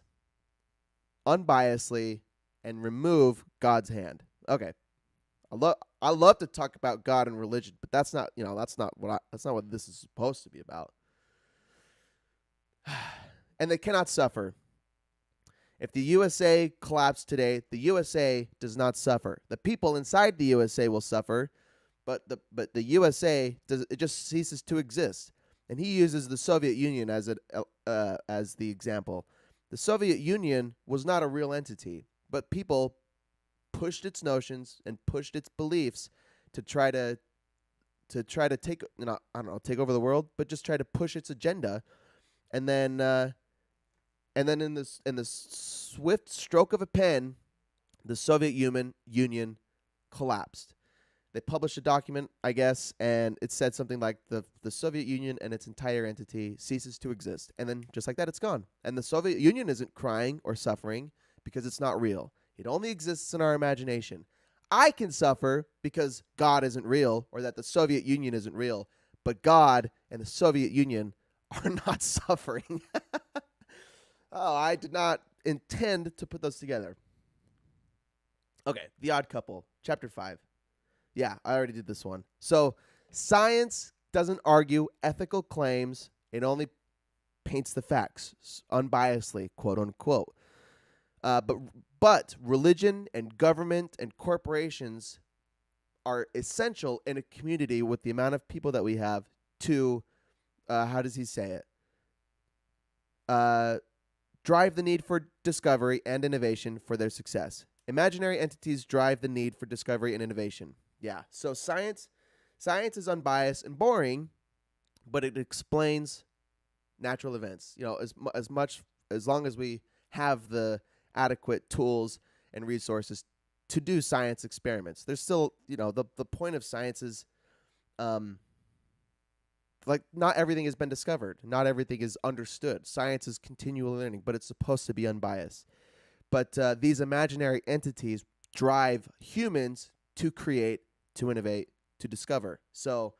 unbiasedly and remove God's hand. Okay, I love to talk about God and religion, but that's not what this is supposed to be about. And they cannot suffer. If the USA collapsed today, the USA does not suffer. The people inside the USA will suffer, but the USA just ceases to exist. And he uses the Soviet Union as the example. The Soviet Union was not a real entity, but people pushed its notions and pushed its beliefs to try to take over the world, but just try to push its agenda. And then in the swift stroke of a pen, the Soviet Union collapsed. They published a document, I guess, and it said something like the Soviet Union and its entire entity ceases to exist. And then just like that, it's gone. And the Soviet Union isn't crying or suffering because it's not real. It only exists in our imagination. I can suffer because God isn't real, or that the Soviet Union isn't real, but God and the Soviet Union are not suffering. Oh, I did not intend to put those together. Okay, The Odd Couple, Chapter 5. Yeah, I already did this one. So, science doesn't argue ethical claims. It only paints the facts unbiasedly, quote unquote. But religion and government and corporations are essential in a community with the amount of people that we have to, how does he say it? Drive the need for discovery and innovation for their success. Imaginary entities drive the need for discovery and innovation. Yeah. So science is unbiased and boring, but it explains natural events. As long as we have the adequate tools and resources to do science experiments. There's still, the point of science is like not everything has been discovered. Not everything is understood. Science is continual learning, but it's supposed to be unbiased. But these imaginary entities drive humans to create, to innovate, to discover. So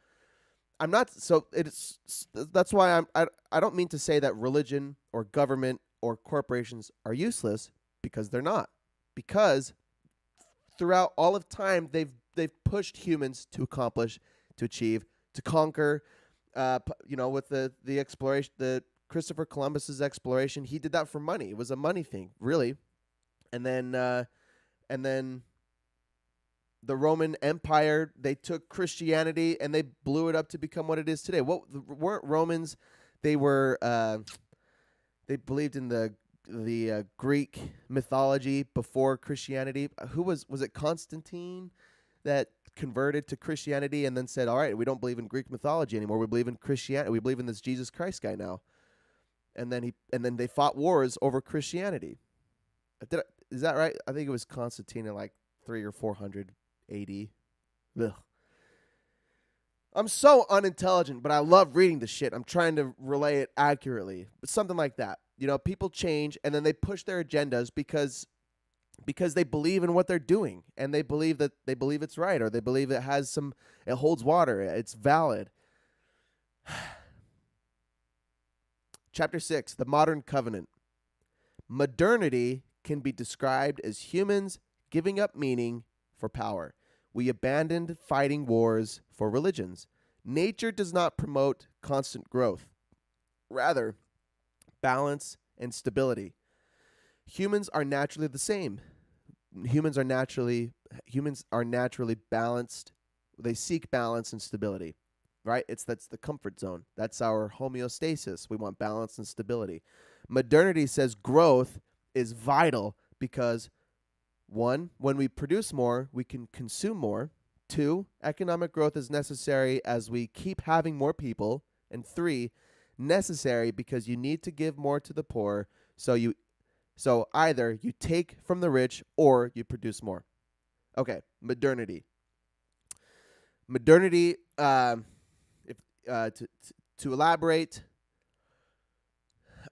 I'm not. So it's that's why I don't mean to say that religion or government or corporations are useless, because they're not. Because throughout all of time, they've pushed humans to accomplish, to achieve, to conquer. With the exploration, the Christopher Columbus's exploration, he did that for money. It was a money thing, really. And then the Roman Empire, they took Christianity and they blew it up to become what it is today. Weren't Romans? They were they believed in the Greek mythology before Christianity. Who was it? Constantine that converted to Christianity and then said, "All right, we don't believe in Greek mythology anymore. We believe in Christianity. We believe in this Jesus Christ guy now." And then they fought wars over Christianity. Is that right? I think it was Constantine in like 300 or 400 AD. Ugh. I'm so unintelligent, but I love reading the shit. I'm trying to relay it accurately. But something like that. People change and then they push their agendas because they believe in what they're doing, and they believe it's right, or they believe it holds water, it's valid. Chapter 6, the modern covenant. Modernity can be described as humans giving up meaning for power. We abandoned fighting wars for religions. Nature does not promote constant growth, rather balance and stability. Humans are naturally the same. Humans are naturally balanced. They seek balance and stability, right? That's the comfort zone. That's our homeostasis. We want balance and stability. Modernity says growth is vital because, 1, when we produce more, we can consume more. 2, economic growth is necessary as we keep having more people. And 3, necessary because you need to give more to the poor, so either you take from the rich or you produce more. Okay, modernity. Modernity, to elaborate,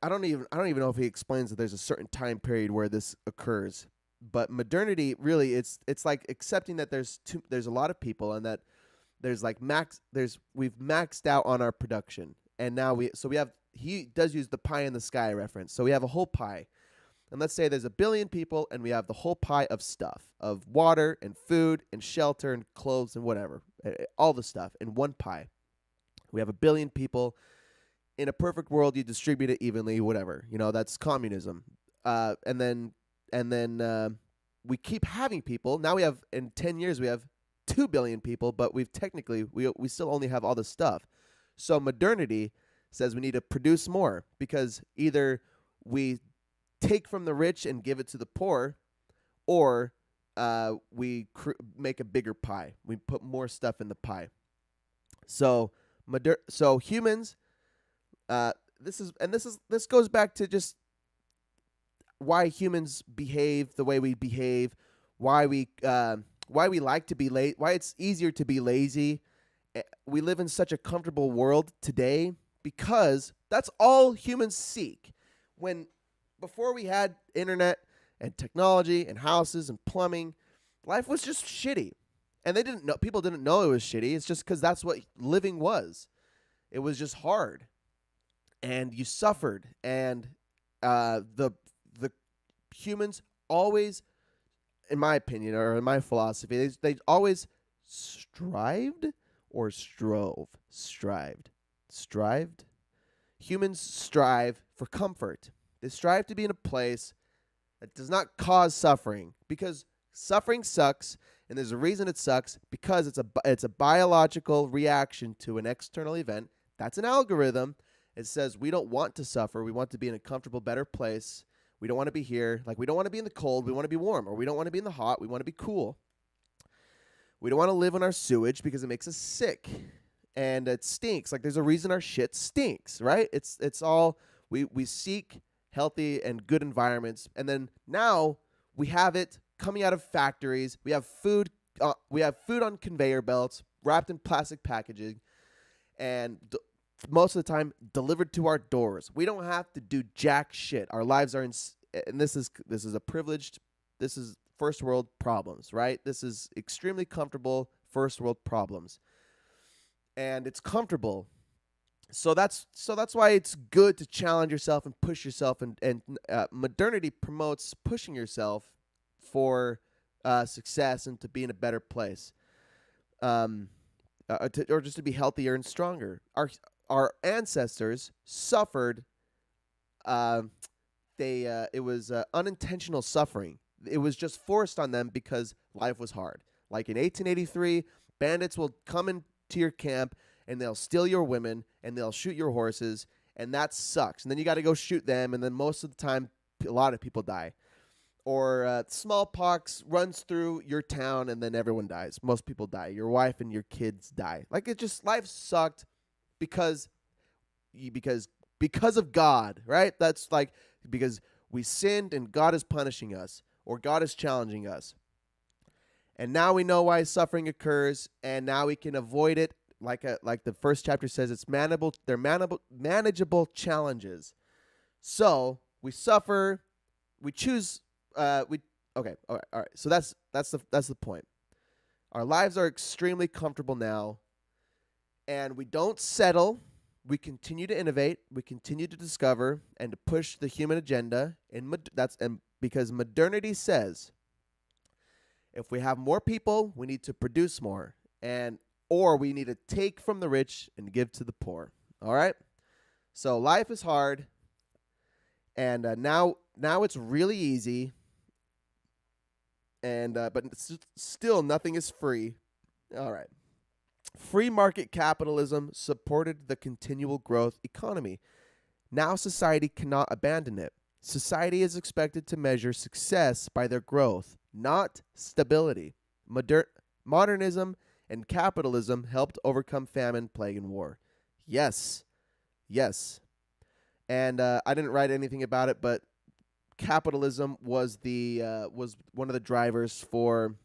I don't even know if he explains that there's a certain time period where this occurs. But modernity, really, it's like accepting that there's a lot of people, and that there's like we've maxed out on our production, and now he does use the pie in the sky reference. So we have a whole pie, and let's say there's 1 billion people, and we have the whole pie of stuff, of water and food and shelter and clothes and whatever, all the stuff in one pie. We have 1 billion people. In a perfect world, you distribute it evenly, whatever. That's communism. And then we keep having people. Now in 10 years, we have 2 billion people, but we still only have all this stuff. So modernity says we need to produce more, because either we take from the rich and give it to the poor, or we make a bigger pie. We put more stuff in the pie. So humans, this goes back to just why humans behave the way we behave, why we like to be late, why it's easier to be lazy. We live in such a comfortable world today because that's all humans seek. Before we had internet and technology and houses and plumbing, life was just shitty. And people didn't know it was shitty. It's just because that's what living was. It was just hard. And you suffered. And the humans always, in my opinion, or in my philosophy, they always strived or strove? Strived? Humans strive for comfort. They strive to be in a place that does not cause suffering, because suffering sucks, and there's a reason it sucks, because it's a biological reaction to an external event. That's an algorithm. It says we don't want to suffer. We want to be in a comfortable, better place. We don't want to be here. Like, we don't want to be in the cold. We want to be warm. Or we don't want to be in the hot. We want to be cool. We don't want to live on our sewage because it makes us sick. And it stinks. Like, there's a reason our shit stinks, right? It's all, we seek healthy and good environments. And then now we have it coming out of factories. We have food on conveyor belts wrapped in plastic packaging and most of the time delivered to our doors. We don't have to do jack shit. Our lives are and this is a privileged, this is first world problems, right? This is extremely comfortable first world problems. And it's comfortable. So that's why it's good to challenge yourself and push yourself, and modernity promotes pushing yourself for success and to be in a better place, or just to be healthier and stronger. Our ancestors suffered. It was unintentional suffering. It was just forced on them because life was hard. Like in 1883, bandits will come into your camp and they'll steal your women and they'll shoot your horses, and that sucks. And then you got to go shoot them, and then most of the time, a lot of people die. Or smallpox runs through your town and then everyone dies. Most people die. Your wife and your kids die. Like, it just, life sucked because of God, right? That's like because we sinned and God is punishing us, or God is challenging us. And now we know why suffering occurs, and now we can avoid it. Like the first chapter says, it's manageable. They're manageable challenges. So we suffer. We choose. Okay. All right. So that's the point. Our lives are extremely comfortable now, and we don't settle. We continue to innovate. We continue to discover and to push the human agenda. And because modernity says, if we have more people, we need to produce more, or we need to take from the rich and give to the poor. All right. So life is hard, and now it's really easy. And but still, nothing is free. All right. Free market capitalism supported the continual growth economy. Now society cannot abandon it. Society is expected to measure success by their growth, not stability. Modernism and capitalism helped overcome famine, plague, and war. Yes. And I didn't write anything about it, but capitalism was one of the drivers for.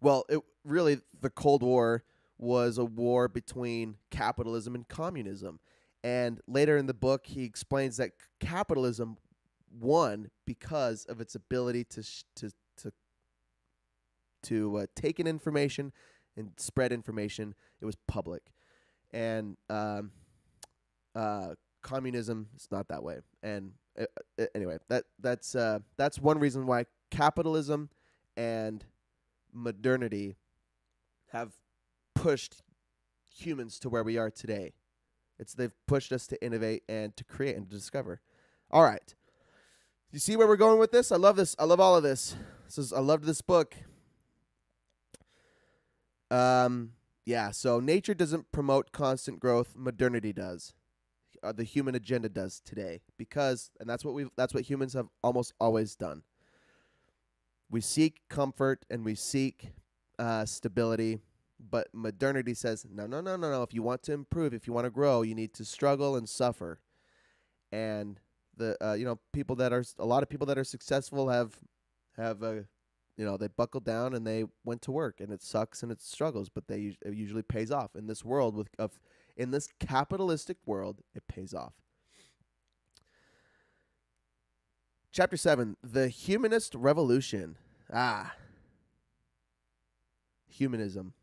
Well, the Cold War was a war between capitalism and communism. And later in the book, he explains that capitalism won because of its ability to take in information and spread information. It was public. And communism is not that way. And anyway, that's one reason why capitalism and modernity have pushed humans to where we are today. They've pushed us to innovate and to create and to discover. All right. You see where we're going with this? I love this. I love all of this. I loved this book. Yeah, so nature doesn't promote constant growth. Modernity does. The human agenda does today, and that's what humans have almost always done. We seek comfort and we seek stability, but modernity says no. If you want to improve, if you want to grow, you need to struggle and suffer. And a lot of people that are successful have they buckle down and they went to work, and it sucks and it struggles, but it usually pays off in this world in this capitalistic world. It pays off. Chapter 7, the Humanist Revolution. Humanism.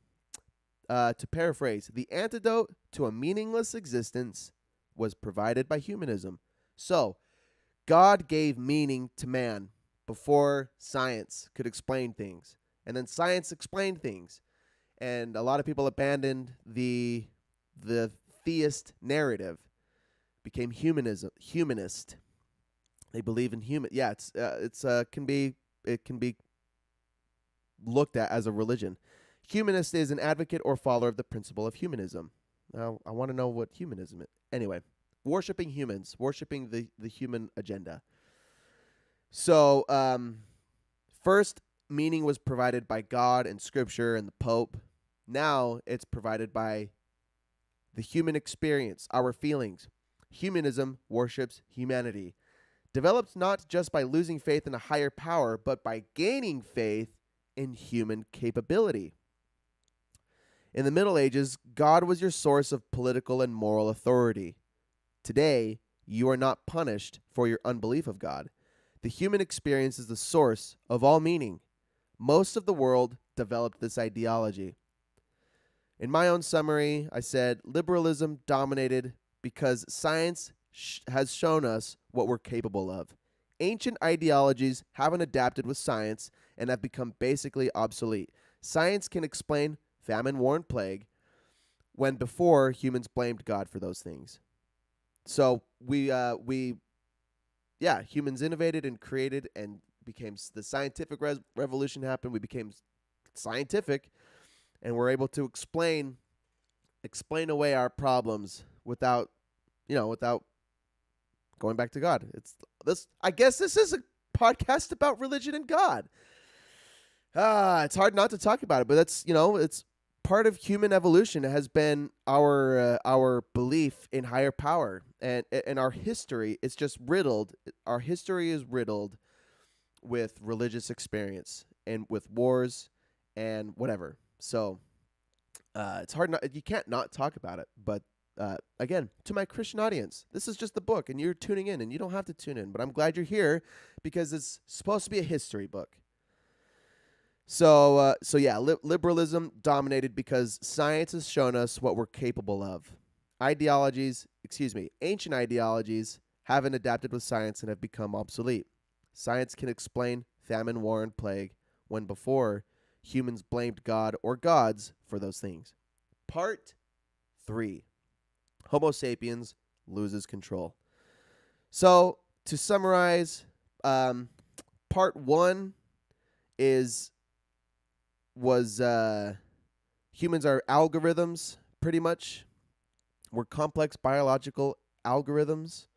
To paraphrase, the antidote to a meaningless existence was provided by humanism. So, God gave meaning to man before science could explain things. And then science explained things. And a lot of people abandoned the theist narrative, became humanist. They believe in human. Yeah, it can be looked at as a religion. Humanist is an advocate or follower of the principle of humanism. Now, I want to know what humanism is. Anyway, worshiping humans, worshiping the human agenda. So, first, meaning was provided by God and Scripture and the Pope. Now it's provided by the human experience, our feelings. Humanism worships humanity, developed not just by losing faith in a higher power, but by gaining faith in human capability. In the Middle Ages, God was your source of political and moral authority. Today, you are not punished for your unbelief of God. The human experience is the source of all meaning. Most of the world developed this ideology. In my own summary, I said liberalism dominated because science has shown us what we're capable of. Ancient ideologies haven't adapted with science and have become basically obsolete. Science can explain famine, war, and plague when before humans blamed God for those things. So humans innovated and created and became the scientific revolution happened. We became scientific, and we're able to explain away our problems without going back to God. It's this. I guess this is a podcast about religion and God. It's hard not to talk about it, but that's it's part of human evolution. Has been our belief in higher power, and our history. It's just riddled. Our history is riddled with religious experience and with wars and whatever. So it's hard not. You can't not talk about it. But again, to my Christian audience, this is just the book, and you're tuning in, and you don't have to tune in. But I'm glad you're here because it's supposed to be a history book. So liberalism dominated because science has shown us what we're capable of. Ancient ideologies haven't adapted with science and have become obsolete. Science can explain famine, war, and plague when before humans blamed God or gods for those things. Part 3. Homo sapiens loses control. So, to summarize, part 1 was humans are algorithms, pretty much. We're complex biological algorithms.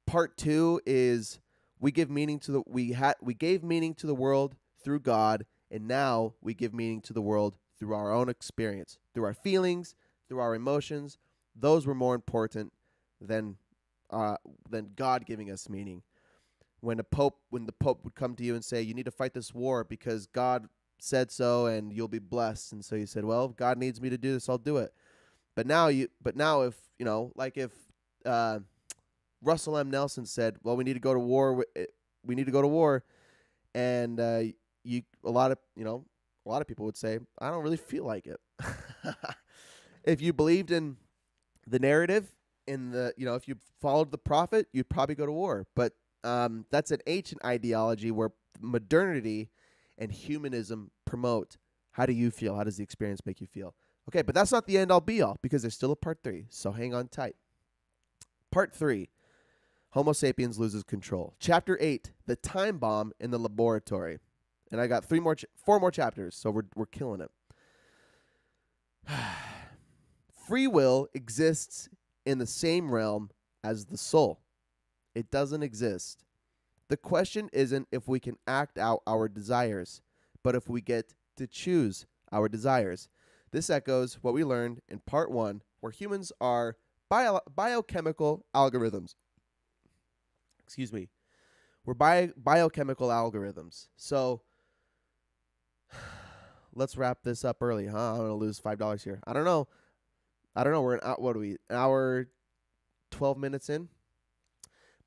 Part 2 is we gave meaning to the world through God, and now we give meaning to the world through our own experience, through our feelings, through our emotions. Those were more important than God giving us meaning. When the Pope would come to you and say, "You need to fight this war because God said so, and you'll be blessed," and so you said, "Well, if God needs me to do this, I'll do it." But now if Russell M. Nelson said, "Well, we need to go to war. We need to go to war," and a lot of people would say, "I don't really feel like it." If you believed in the narrative, if you followed the prophet, you'd probably go to war. But that's an ancient ideology where modernity and humanism promote. How do you feel? How does the experience make you feel? Okay, but that's not the end all be all, because there's still a part 3. So hang on tight. Part 3. Homo sapiens loses control. Chapter 8, the time bomb in the laboratory. And I got 4 more chapters, so we're killing it. Free will exists in the same realm as the soul. It doesn't exist. The question isn't if we can act out our desires, but if we get to choose our desires. This echoes what we learned in part 1, where humans are biochemical algorithms. Excuse me. We're biochemical algorithms. So let's wrap this up early, huh? I'm going to lose $5 here. I don't know. We're an hour 12 minutes in?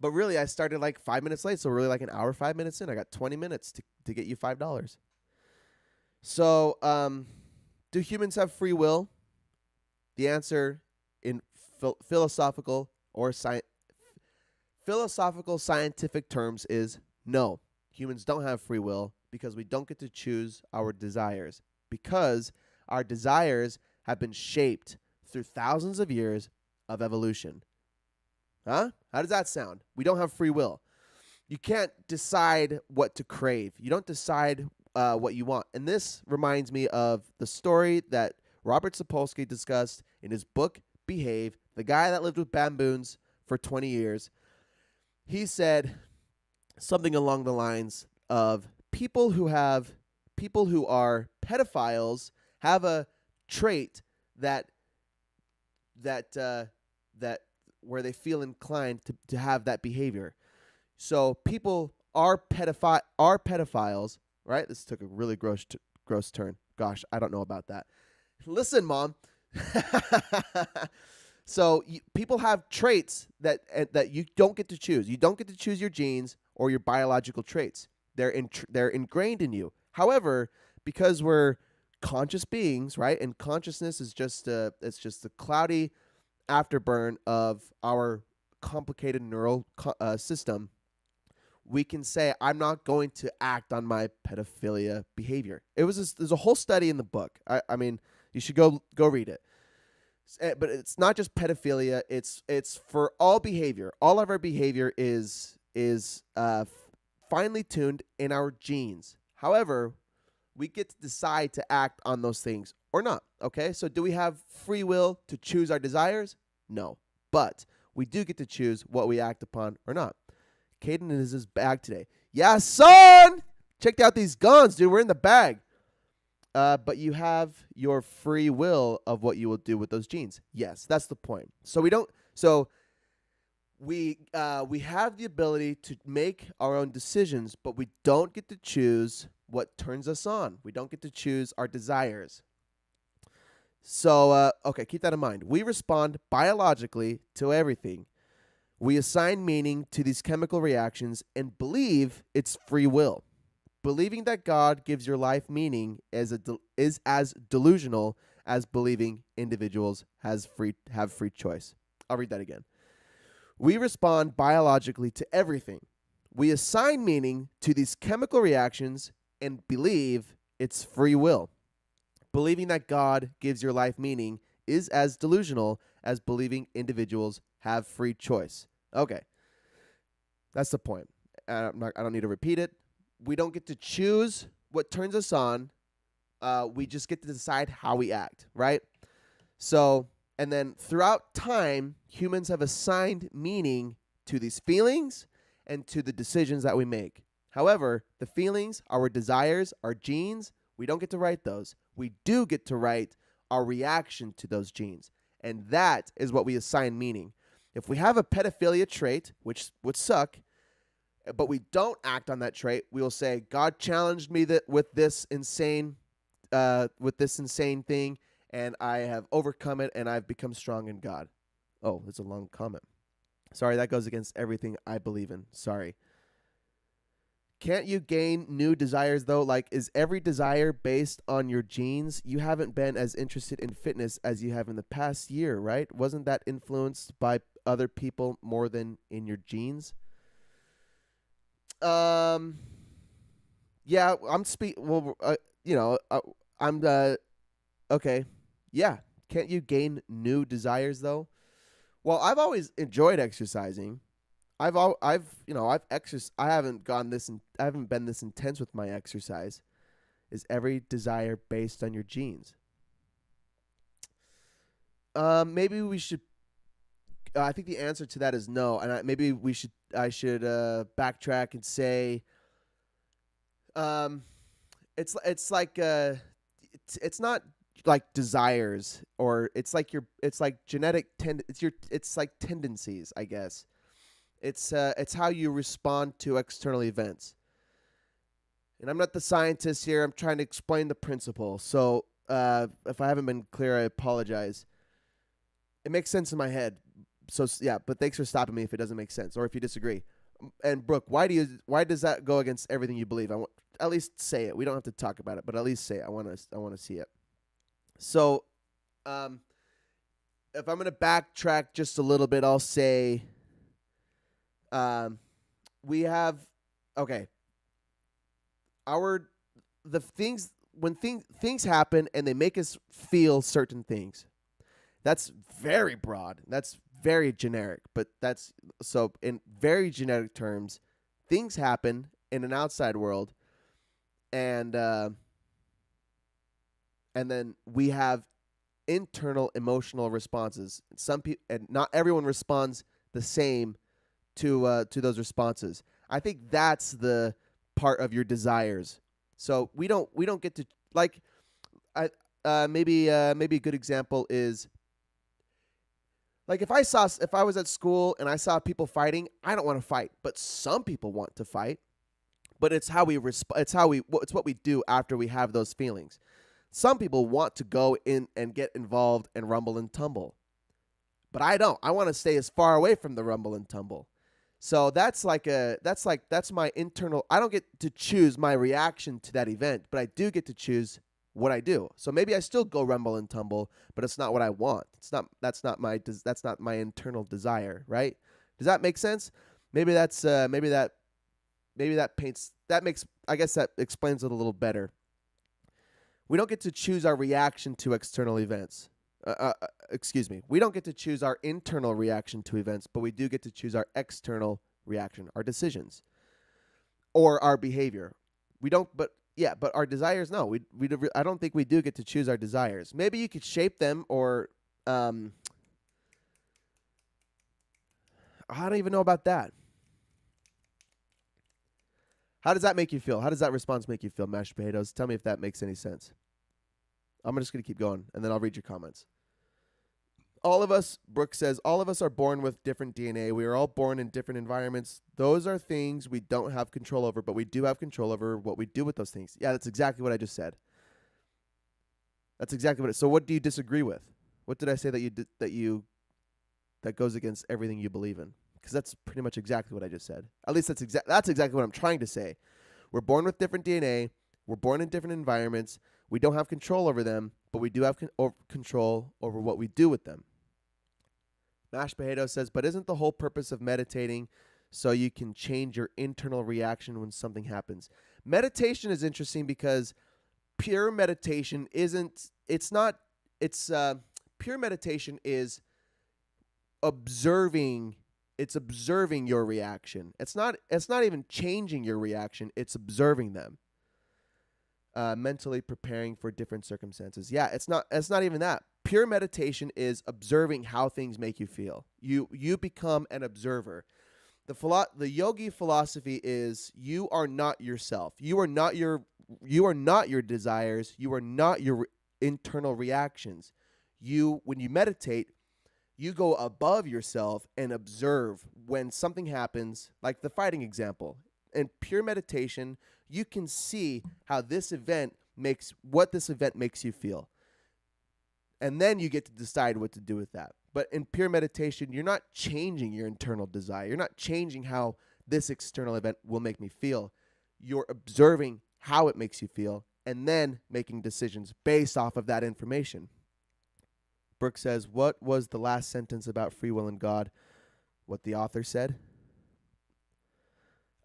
But really, I started like 5 minutes late, so really like an hour, 5 minutes in. I got 20 minutes to get you $5. So, do humans have free will? The answer in philosophical scientific terms is no. Humans don't have free will because we don't get to choose our desires. Because our desires have been shaped through thousands of years of evolution. Huh? How does that sound? We don't have free will. You can't decide what to crave. You don't decide what you want. And this reminds me of the story that Robert Sapolsky discussed in his book, Behave, the guy that lived with baboons for 20 years. He said something along the lines of people who are pedophiles have a trait that that where they feel inclined to have that behavior. So people are pedophiles, right? This took a really gross turn. Gosh, I don't know about that. Listen, Mom. So people have traits that you don't get to choose. You don't get to choose your genes or your biological traits. They're ingrained in you. However, because we're conscious beings, right? And consciousness is just a cloudy afterburn of our complicated neural system. We can say, I'm not going to act on my pedophilia behavior. There's a whole study in the book. I mean, you should go read it. But it's not just pedophilia. It's for all behavior. All of our behavior is finely tuned in our genes. However, we get to decide to act on those things or not. Okay, so do we have free will to choose our desires? No, but we do get to choose what we act upon or not. Caden is his bag today. Yeah, son! Check out these guns, dude. We're in the bag. But you have your free will of what you will do with those genes. Yes, that's the point. So we have the ability to make our own decisions, but we don't get to choose what turns us on. We don't get to choose our desires. So, okay, keep that in mind. We respond biologically to everything. We assign meaning to these chemical reactions and believe it's free will. Believing that God gives your life meaning is as delusional as believing individuals have free choice. I'll read that again. We respond biologically to everything. We assign meaning to these chemical reactions and believe it's free will. Believing that God gives your life meaning is as delusional as believing individuals have free choice. Okay. That's the point. I don't need to repeat it. We don't get to choose what turns us on. We just get to decide how we act, right? So, and then throughout time, humans have assigned meaning to these feelings and to the decisions that we make. However, the feelings, our desires, our genes, we don't get to write those. We do get to write our reaction to those genes. And that is what we assign meaning. If we have a pedophilia trait, which would suck, but we don't act on that trait, we will say, God challenged me with this insane thing, and I have overcome it, and I've become strong in God. Oh, it's a long comment. Sorry, that goes against everything I believe in. Sorry. Can't you gain new desires, though? Like, is every desire based on your genes? You haven't been as interested in fitness as you have in the past year, right? Wasn't that influenced by other people more than in your genes? Yeah, I'm okay. Yeah. Can't you gain new desires though? Well, I've always enjoyed exercising. I haven't been this intense with my exercise. Is every desire based on your genes? Maybe we should I think the answer to that is no, and I should backtrack and say, it's like it's not like desires, or it's like it's like tendencies, I guess. It's how you respond to external events. And I'm not the scientist here. I'm trying to explain the principle. So if I haven't been clear, I apologize. It makes sense in my head. So yeah, but thanks for stopping me if it doesn't make sense or if you disagree. And Brooke, why does that go against everything you believe? At least say it. We don't have to talk about it, but at least say it. I want to see it. So, if I'm gonna backtrack just a little bit, I'll say, we have the things when things happen and they make us feel certain things. That's very broad. That's very generic, but that's so in very generic terms, things happen in an outside world, and then we have internal emotional responses. Some people, and not everyone responds the same to those responses. I think that's the part of your desires. So we don't get to, like, I maybe a good example is, like, if I was at school and I saw people fighting, I don't want to fight, but some people want to fight. But it's how we it's what we do after we have those feelings. Some people want to go in and get involved and rumble and tumble, but I don't. I want to stay as far away from the rumble and tumble. So that's my internal. I don't get to choose my reaction to that event, but I do get to choose what I do. So maybe I still go rumble and tumble, but it's not what I want. That's not my internal desire, right? Does that make sense? Maybe that I guess that explains it a little better. We don't get to choose our reaction to external events. Excuse me. We don't get to choose our internal reaction to events, but we do get to choose our external reaction, our decisions, or our behavior. We don't, but our desires, no. I don't think we do get to choose our desires. Maybe you could shape them, or I don't even know about that. How does that make you feel? How does that response make you feel, mashed potatoes? Tell me if that makes any sense. I'm just going to keep going, and then I'll read your comments. All of us, Brooke says, all of us are born with different DNA. We are all born in different environments. Those are things we don't have control over, but we do have control over what we do with those things. Yeah, that's exactly what I just said. That's exactly what it is. So what do you disagree with? What did I say that goes against everything you believe in? Because that's pretty much exactly what I just said. At least that's exactly what I'm trying to say. We're born with different DNA. We're born in different environments. We don't have control over them, but we do have control over what we do with them. Mashed Potato says, but isn't the whole purpose of meditating so you can change your internal reaction when something happens? Meditation is interesting because pure meditation pure meditation is observing. It's observing your reaction. It's not even changing your reaction. It's observing them. Mentally preparing for different circumstances. Yeah, it's not even that. Pure meditation is observing how things make you feel. You become an observer. The yogi philosophy is you are not yourself. You are not your desires. You are not your internal reactions. When you meditate, you go above yourself and observe when something happens, like the fighting example. In pure meditation, you can see how this event makes you feel. And then you get to decide what to do with that. But in pure meditation, you're not changing your internal desire. You're not changing how this external event will make me feel. You're observing how it makes you feel and then making decisions based off of that information. Brooke says, what was the last sentence about free will and God? What the author said?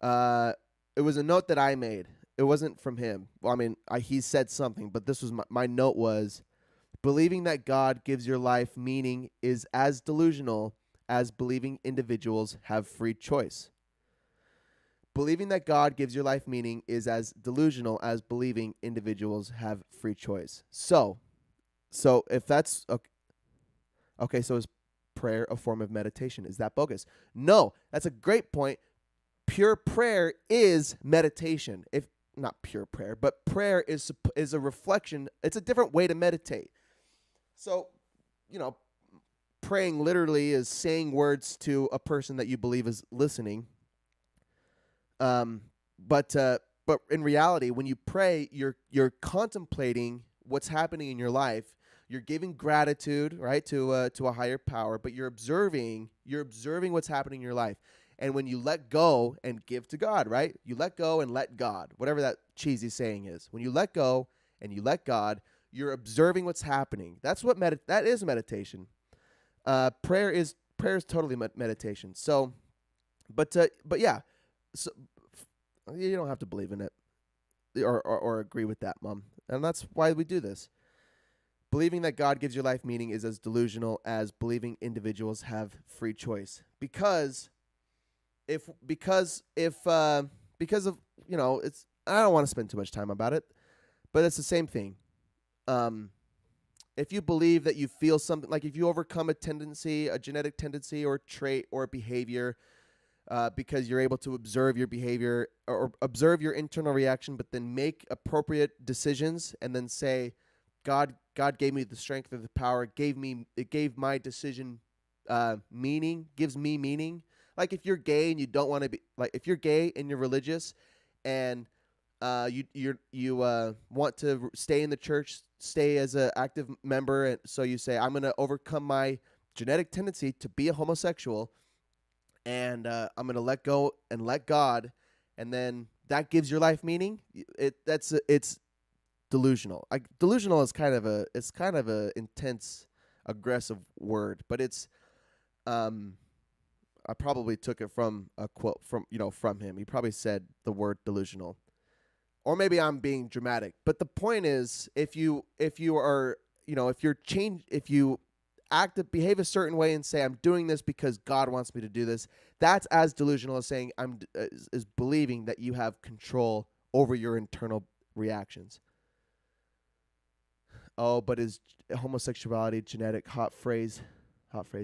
It was a note that I made. It wasn't from him. Well, I mean, he said something, but this was my note was, believing that God gives your life meaning is as delusional as believing individuals have free choice. Believing that God gives your life meaning is as delusional as believing individuals have free choice. So if that's okay, so is prayer a form of meditation? Is that bogus? No, that's a great point. Pure prayer is meditation. If not pure prayer, but prayer is a reflection. It's a different way to meditate. So, praying literally is saying words to a person that you believe is listening. But in reality, when you pray, you're contemplating what's happening in your life. You're giving gratitude, right, to a higher power, but you're observing what's happening in your life. And when you let go and give to God, right? You let go and let God, whatever that cheesy saying is. When you let go and you let God, you're observing what's happening. That's what that is meditation. Prayer is totally meditation. So, but yeah, so you don't have to believe in it or agree with that, Mom. And that's why we do this. Believing that God gives your life meaning is as delusional as believing individuals have free choice. Because of it's, I don't want to spend too much time about it, but it's the same thing. If you believe that you feel something, like if you overcome a tendency, a genetic tendency or trait or behavior, because you're able to observe your behavior or observe your internal reaction, but then make appropriate decisions and then say, God gave me the strength or the power. It gave my decision meaning, gives me meaning. Like if you're gay and you don't want to be like if you're gay and you're religious, and you want to stay in the church, stay as an active member, and so you say, I'm going to overcome my genetic tendency to be a homosexual, and I'm going to let go and let God, and then that gives your life meaning. It's delusional. Delusional is kind of a intense, aggressive word, but it's I probably took it from a quote from him. He probably said the word delusional. Or maybe I'm being dramatic. But the point is, if you are, if you behave a certain way and say, I'm doing this because God wants me to do this, that's as delusional as saying is believing that you have control over your internal reactions. Oh, but is homosexuality genetic? Hot phrase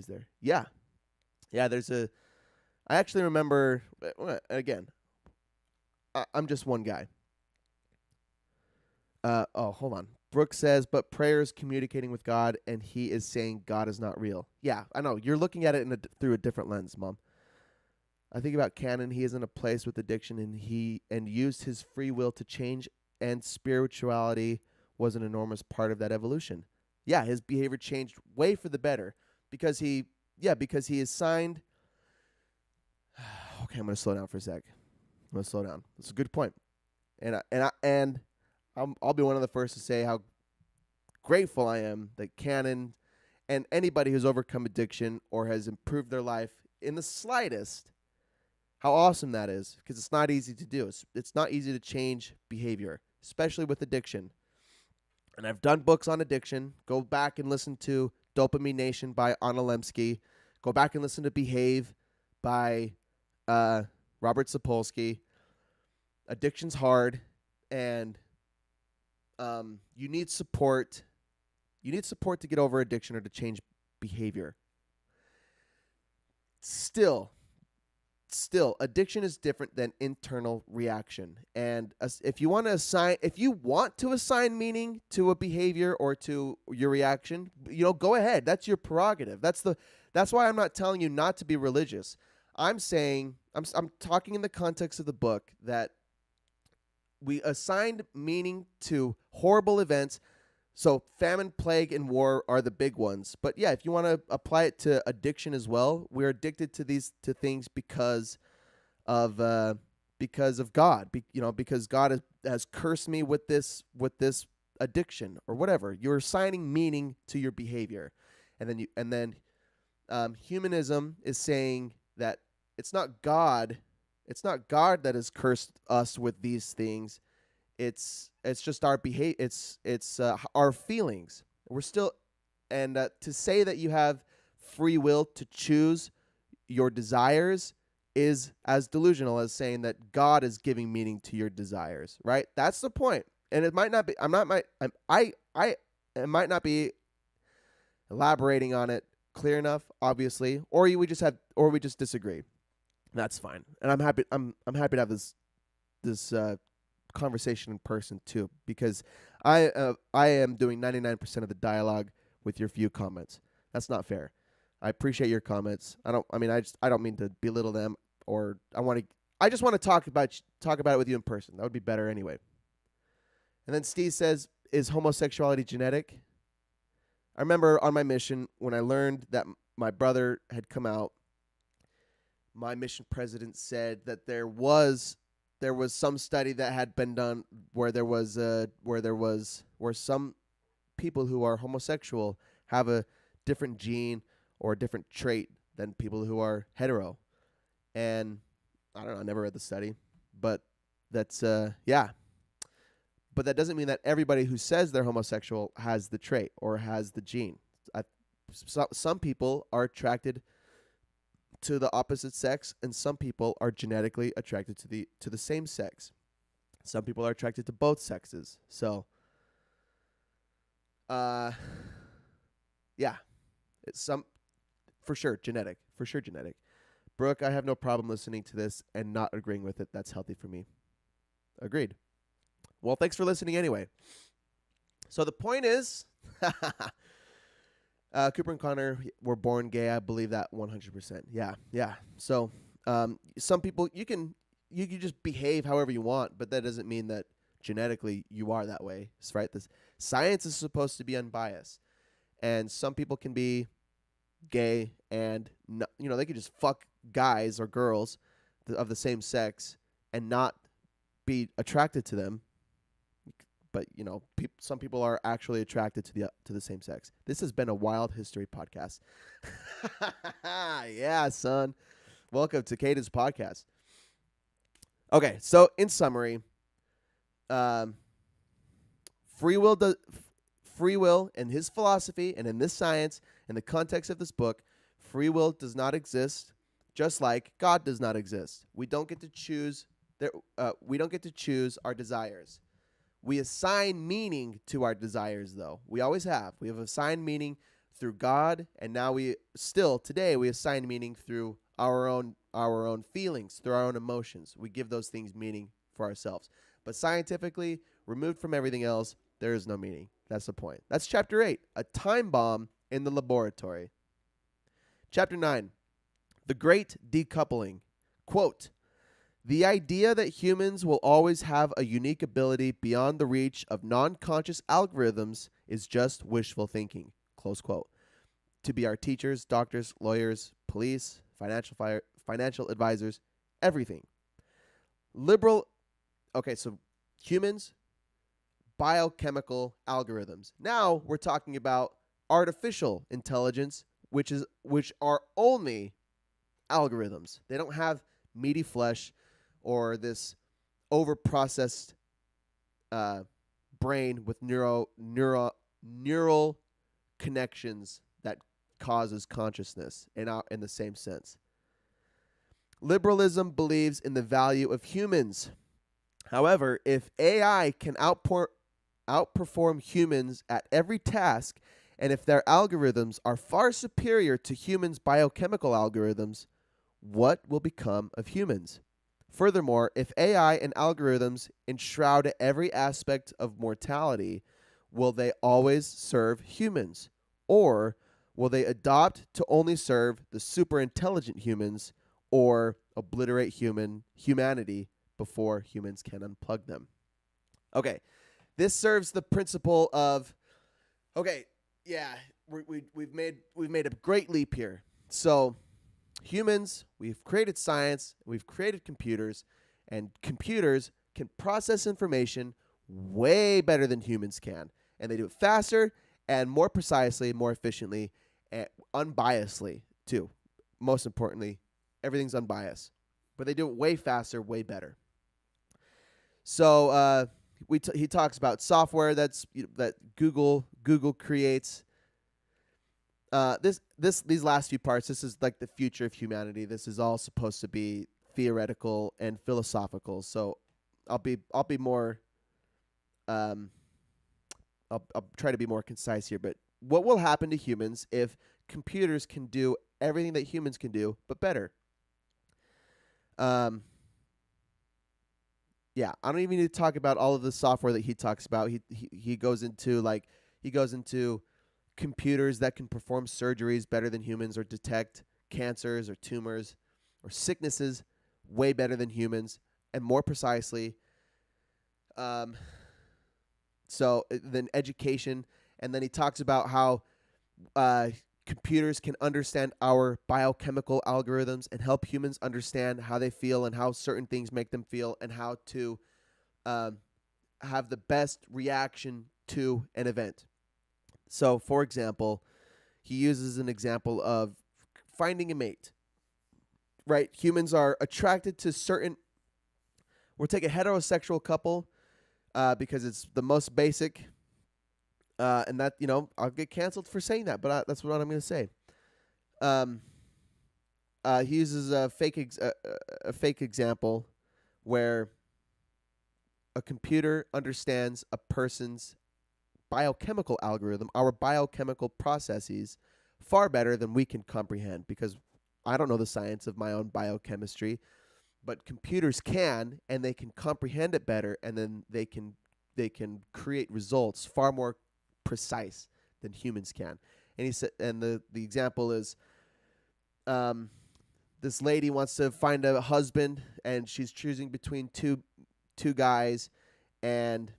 there. Yeah. I actually remember, again, I'm just one guy. Hold on. Brooke says, but prayer is communicating with God, and he is saying God is not real. Yeah, I know. You're looking at it through a different lens, Mom. I think about Cannon. He is in a place with addiction, and used his free will to change, and spirituality was an enormous part of that evolution. Yeah, his behavior changed way for the better because he is signed. Okay, I'm going to slow down for a sec. I'm going to slow down. That's a good point. I'll be one of the first to say how grateful I am that Cannon and anybody who's overcome addiction or has improved their life in the slightest, how awesome that is, because it's not easy to do. It's not easy to change behavior, especially with addiction. And I've done books on addiction. Go back and listen to Dopamine Nation by Anna Lemsky. Go back and listen to Behave by Robert Sapolsky. Addiction's hard, and you need support. You need support to get over addiction or to change behavior. Still, addiction is different than internal reaction. And if you want to assign meaning to a behavior or to your reaction, go ahead. That's your prerogative. That's why I'm not telling you not to be religious. I'm saying I'm talking in the context of the book that we assigned meaning to horrible events. So famine, plague, and war are the big ones. But yeah, if you want to apply it to addiction as well, we're addicted to things because of God. Because God has cursed me with this addiction or whatever. You're assigning meaning to your behavior, and then humanism is saying that it's not God. It's not God that has cursed us with these things. It's just our behavior. It's our feelings. We're still, and to say that you have free will to choose your desires is as delusional as saying that God is giving meaning to your desires. Right? That's the point. And it might not be. It might not be elaborating on it clear enough, obviously, or we just disagree. That's fine, and I'm happy to have this conversation in person too, because I am doing 99% of the dialogue with your few comments. That's not fair. I appreciate your comments. I don't mean to belittle them, or I just want to talk about it with you in person. That would be better anyway. And then Steve says, is homosexuality genetic? I remember on my mission when I learned that my brother had come out, my mission president said that there was some study that had been done where some people who are homosexual have a different gene or a different trait than people who are hetero. And I don't know, I never read the study, but that's yeah. But that doesn't mean that everybody who says they're homosexual has the trait or has the gene. Some people are attracted to the opposite sex, and some people are genetically attracted to the same sex. Some people are attracted to both sexes. So, yeah, it's for sure genetic. Brooke, I have no problem listening to this and not agreeing with it. That's healthy for me. Agreed. Well, thanks for listening anyway. So the point is, Cooper and Connor were born gay. I believe that 100%. Yeah. So some people, you can just behave however you want, but that doesn't mean that genetically you are that way, right? This science is supposed to be unbiased, and some people can be gay and they could just fuck guys or girls of the same sex and not be attracted to them. But some people are actually attracted to the same sex. This has been a wild history podcast. Yeah, son. Welcome to Caden's podcast. Okay, so in summary, free will in his philosophy and in this science, in the context of this book, free will does not exist, just like God does not exist. We don't get to choose. We don't get to choose our desires. We assign meaning to our desires, though. We always have. We have assigned meaning through God, and now today we assign meaning through our own feelings, through our own emotions. We give those things meaning for ourselves. But scientifically, removed from everything else, there is no meaning. That's the point. That's chapter 8, a time bomb in the laboratory. Chapter 9, the great decoupling. Quote, the idea that humans will always have a unique ability beyond the reach of non-conscious algorithms is just wishful thinking. Close quote. To be our teachers, doctors, lawyers, police, financial advisors, everything. So humans, biochemical algorithms. Now we're talking about artificial intelligence, which are only algorithms. They don't have meaty flesh or this over-processed brain with neural connections that causes consciousness in the same sense. Liberalism believes in the value of humans. However, if AI can outperform humans at every task, and if their algorithms are far superior to humans' biochemical algorithms, what will become of humans? Furthermore, if AI and algorithms enshroud every aspect of mortality, will they always serve humans? Or will they adopt to only serve the super intelligent humans or obliterate humanity before humans can unplug them? Okay, this serves the principle of, we've made a great leap here. So humans, we've created science, we've created computers, and computers can process information way better than humans can. And they do it faster and more precisely, more efficiently, and unbiasedly, too. Most importantly, everything's unbiased. But they do it way faster, way better. So he talks about software that Google creates. These last few parts, this is like the future of humanity. This is all supposed to be theoretical and philosophical. So I'll be more I'll try to be more concise here, but what will happen to humans if computers can do everything that humans can do but better? I don't even need to talk about all of the software that he talks about. He goes into computers that can perform surgeries better than humans or detect cancers or tumors or sicknesses way better than humans and more precisely. So then education, and then he talks about how computers can understand our biochemical algorithms and help humans understand how they feel and how certain things make them feel and how to have the best reaction to an event. So, for example, he uses an example of finding a mate, right? Humans are attracted to certain. We'll take a heterosexual couple because it's the most basic. And that, I'll get canceled for saying that, but that's what I'm going to say. He uses a fake example where a computer understands a person's biochemical algorithm, our biochemical processes, far better than we can comprehend because I don't know the science of my own biochemistry, but computers can, and they can comprehend it better, and then they can create results far more precise than humans can. And he said, and the example is, um, this lady wants to find a husband, and she's choosing between two guys, and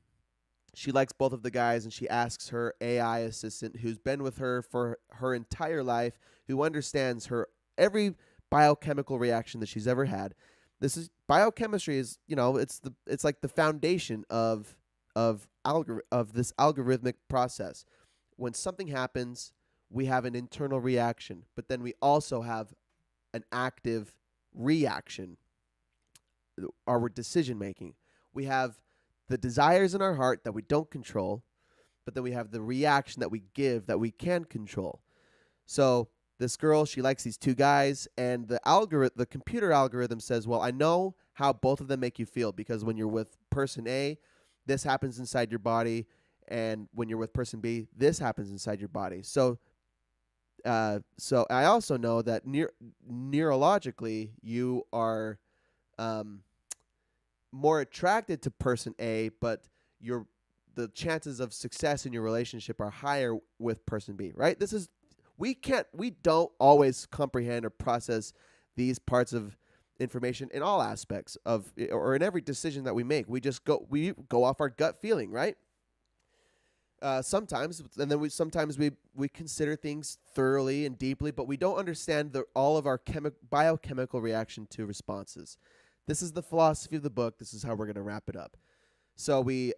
she likes both of the guys, and she asks her AI assistant, who's been with her for her entire life, who understands her every biochemical reaction that she's ever had. This is biochemistry is, it's like the foundation of this algorithmic process. When something happens, we have an internal reaction, but then we also have an active reaction, our decision making. We have the desires in our heart that we don't control, but then we have the reaction that we give that we can control. So this girl, she likes these two guys, and the computer algorithm says, well, I know how both of them make you feel, because when you're with person A, this happens inside your body, and when you're with person B, this happens inside your body. So I also know that neurologically you are more attracted to person A, but the chances of success in your relationship are higher with person B, right? We don't always comprehend or process these parts of information in all aspects or in every decision that we make. We go off our gut feeling, right? Sometimes, and then we consider things thoroughly and deeply, but we don't understand all of our biochemical reaction to responses. This is the philosophy of the book. This is how we're going to wrap it up. So the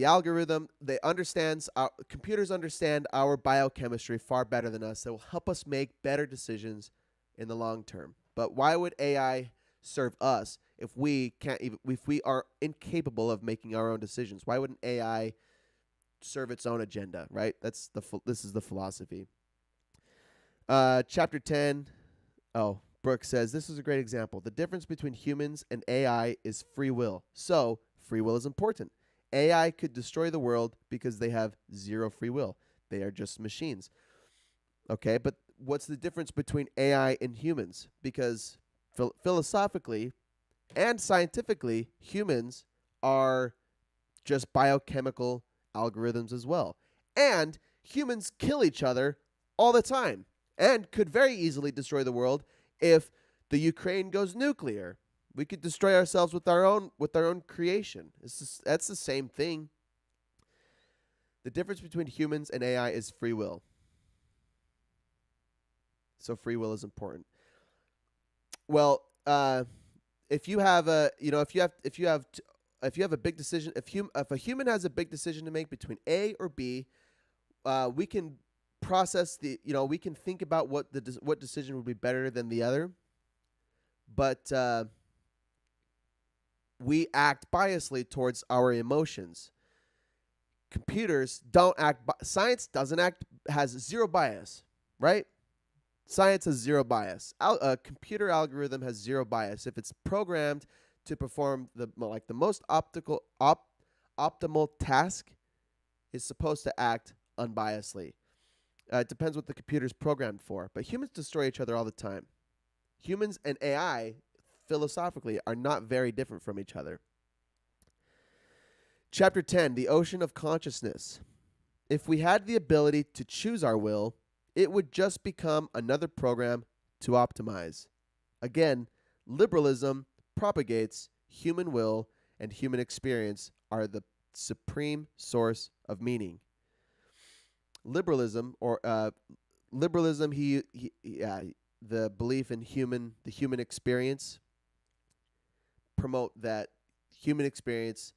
algorithm, computers understand our biochemistry far better than us. They will help us make better decisions in the long term. But why would AI serve us if we are incapable of making our own decisions? Why wouldn't AI serve its own agenda, right? This is the philosophy. Chapter 10. Brooks says, this is a great example. The difference between humans and AI is free will. So, free will is important. AI could destroy the world because they have zero free will. They are just machines. Okay, but what's the difference between AI and humans? Because philosophically and scientifically, humans are just biochemical algorithms as well. And humans kill each other all the time and could very easily destroy the world if the Ukraine goes nuclear. We could destroy ourselves with our own creation. That's the same thing. The difference between humans and AI is free will. So free will is important. Well, if you have a big decision, if a human has a big decision to make between A or B, we can process we can think about what decision would be better than the other, but we act biasly towards our emotions. Computers don't act. Science has zero bias, right? Science has zero bias. A computer algorithm has zero bias. If it's programmed to perform the most optimal task, is supposed to act unbiasedly. It depends what the computer's programmed for. But humans destroy each other all the time. Humans and AI, philosophically, are not very different from each other. Chapter 10, the ocean of consciousness. If we had the ability to choose our will, it would just become another program to optimize. Again, liberalism propagates human will, and human experience are the supreme source of meaning. Liberalism, the belief in the human experience, promote that human experience,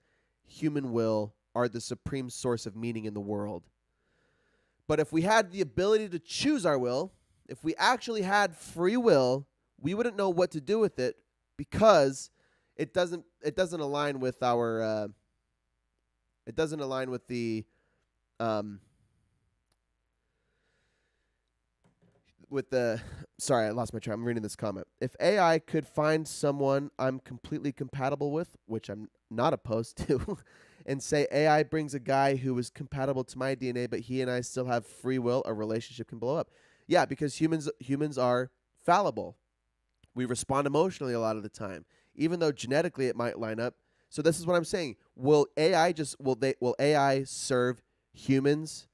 human will are the supreme source of meaning in the world. But if we had the ability to choose our will, if we actually had free will, we wouldn't know what to do with it, because it doesn't align with our sorry, I lost my track. I'm reading this comment. If AI could find someone I'm completely compatible with, which I'm not opposed to, and say AI brings a guy who is compatible to my DNA, but he and I still have free will, a relationship can blow up. Yeah, because humans are fallible. We respond emotionally a lot of the time, even though genetically it might line up. So this is what I'm saying. Will AI serve humans,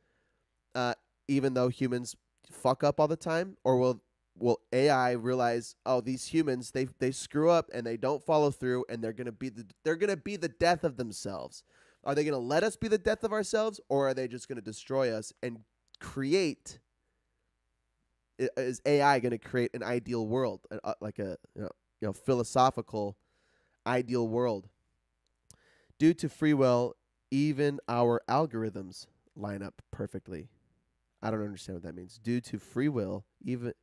uh, even though humans fuck up all the time, or will AI realize, oh, these humans they screw up and they don't follow through, and they're gonna be the death of themselves? Are they gonna let us be the death of ourselves, or are they just gonna destroy us and create? Is AI going to create an ideal world, like a philosophical ideal world? Due to free will, even our algorithms line up perfectly. I don't understand what that means. Due to free will, even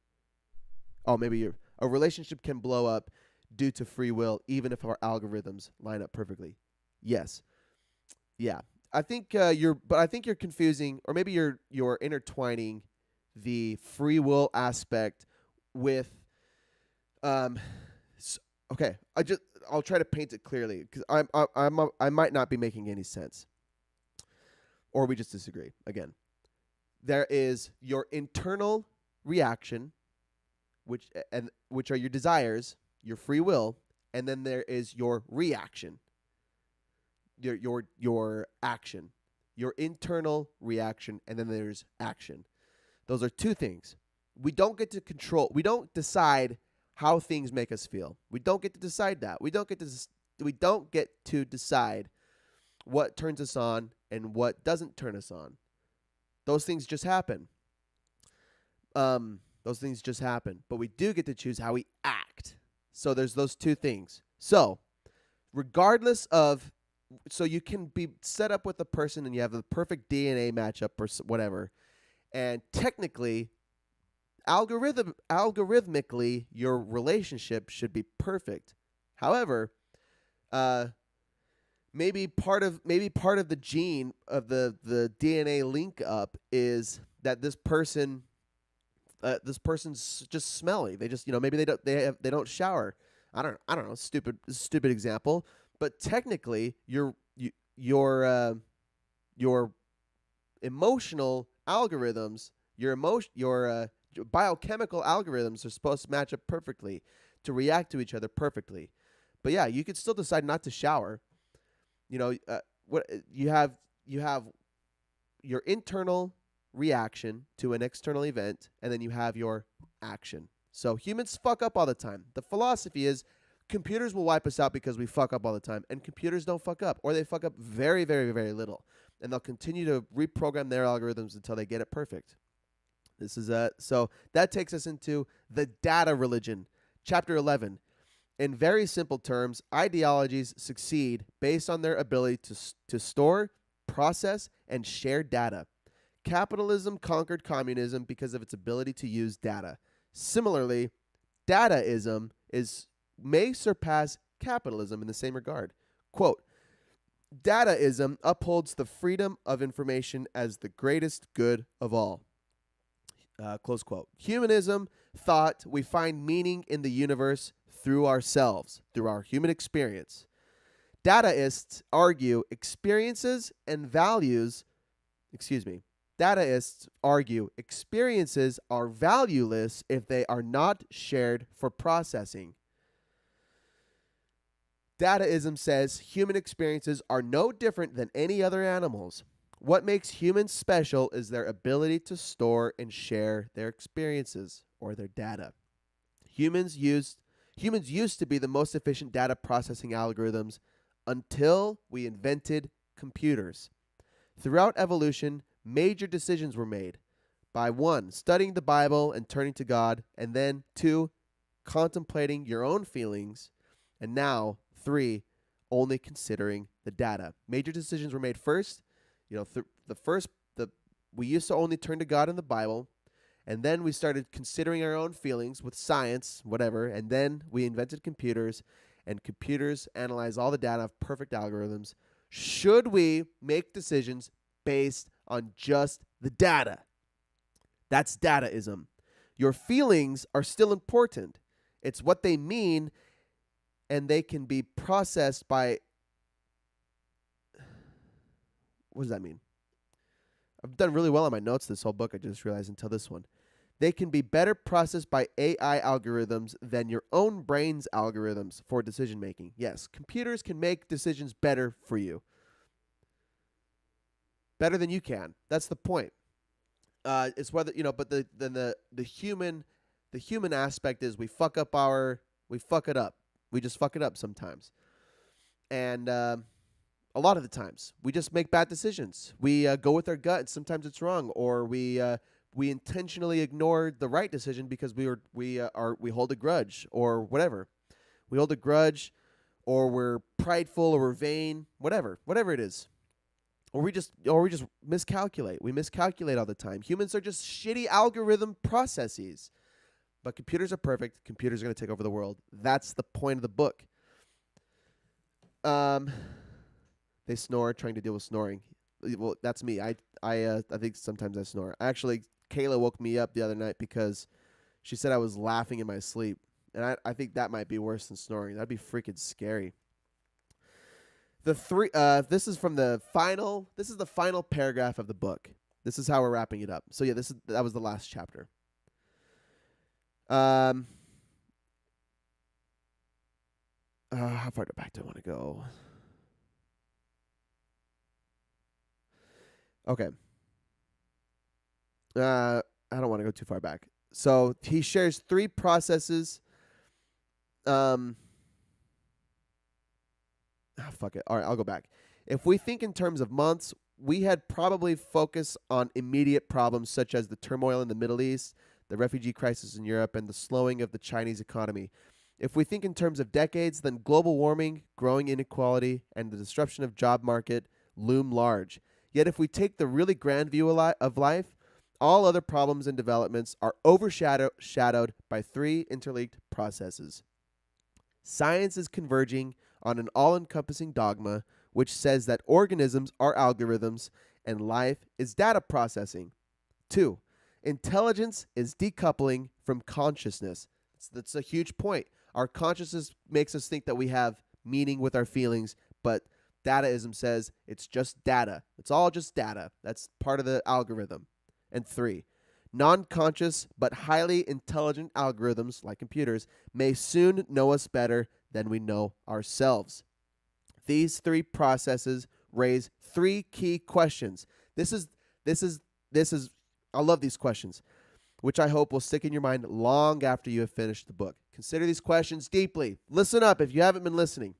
maybe a relationship can blow up due to free will, even if our algorithms line up perfectly. Yes, yeah. I think you're confusing, or maybe you're intertwining the free will aspect with um. Okay, I'll try to paint it clearly because I might not be making any sense, or we just disagree again. There is your internal reaction, which are your desires, your free will, and then there is your reaction, your action, your internal reaction, and then there's action. Those are two things. We don't get to control. We don't decide how things make us feel. We don't get to decide that. We don't get to decide what turns us on and what doesn't turn us on. Those things just happen. Those things just happen. But we do get to choose how we act. So there's those two things. So regardless of, so you can be set up with a person and you have the perfect DNA matchup or whatever, and technically, algorithmically, your relationship should be perfect. However, maybe part of the gene of the DNA link up is that this person's just smelly. They just, maybe they don't shower. I don't know. Stupid example, but technically your emotional algorithms, your biochemical algorithms are supposed to match up perfectly to react to each other perfectly. But yeah, you could still decide not to shower. What you have your internal reaction to an external event, and then you have your action. So humans fuck up all the time. The philosophy is computers will wipe us out because we fuck up all the time, and computers don't fuck up, or they fuck up very, very, very little, and they'll continue to reprogram their algorithms until they get it perfect. So that takes us into the data religion, chapter 11. In very simple terms, ideologies succeed based on their ability to store, process, and share data. Capitalism conquered communism because of its ability to use data. Similarly, dataism may surpass capitalism in the same regard. Quote, dataism upholds the freedom of information as the greatest good of all. Close quote. Humanism thought we find meaning in the universe through ourselves, through our human experience. Dataists argue experiences are valueless if they are not shared for processing. Dataism says human experiences are no different than any other animals. What makes humans special is their ability to store and share their experiences or their data. Humans used to be the most efficient data processing algorithms until we invented computers. Throughout evolution, major decisions were made by 1, studying the Bible and turning to God, and then 2, contemplating your own feelings, and now 3, only considering the data. Major decisions were made first. We used to only turn to God and the Bible, and then we started considering our own feelings with science, whatever, and then we invented computers, and computers analyze all the data of perfect algorithms. Should we make decisions based on just the data? That's dataism. Your feelings are still important. It's what they mean, and they can be processed by... What does that mean? I've done really well on my notes this whole book, I just realized, until this one. They can be better processed by AI algorithms than your own brain's algorithms for decision making. Yes, computers can make decisions better for you, better than you can. That's the point. It's whether but the human aspect is we fuck it up. We just fuck it up sometimes, and a lot of the times we just make bad decisions. We go with our gut, and sometimes it's wrong, or we intentionally ignored the right decision because we hold a grudge or whatever. We hold a grudge, or we're prideful, or we're vain, whatever it is. Or we just miscalculate. We miscalculate all the time. Humans are just shitty algorithm processes. But computers are perfect. Computers are going to take over the world. That's the point of the book. They snore, trying to deal with snoring. Well, that's me. I think sometimes I snore. Actually, Kayla woke me up the other night because she said I was laughing in my sleep. And I think that might be worse than snoring. That'd be freaking scary. This is the final paragraph of the book. This is how we're wrapping it up. So yeah, that was the last chapter. How far back do I want to go? Okay. I don't want to go too far back. So he shares 3 processes. Fuck it. All right, I'll go back. If we think in terms of months, we had probably focused on immediate problems such as the turmoil in the Middle East, the refugee crisis in Europe, and the slowing of the Chinese economy. If we think in terms of decades, then global warming, growing inequality, and the disruption of job market loom large. Yet if we take the really grand view of life, all other problems and developments are overshadowed by 3 interlinked processes. Science is converging on an all-encompassing dogma which says that organisms are algorithms and life is data processing. 2. Intelligence is decoupling from consciousness. That's a huge point. Our consciousness makes us think that we have meaning with our feelings, but dataism says it's just data. It's all just data. That's part of the algorithm. And 3. Non-conscious but highly intelligent algorithms, like computers, may soon know us better than we know ourselves. These 3 processes raise 3 key questions. This is I love these questions, which I hope will stick in your mind long after you have finished the book. Consider these questions deeply. Listen up if you haven't been listening.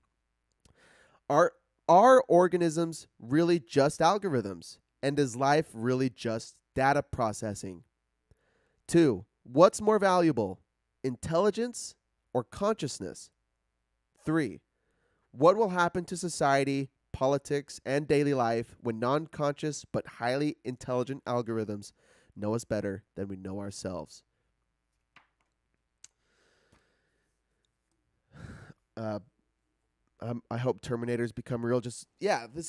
Are organisms really just algorithms? And is life really just data processing? 2. What's more valuable, intelligence or consciousness? 3. What will happen to society, politics, and daily life when non-conscious but highly intelligent algorithms know us better than we know ourselves? I hope Terminators become real. This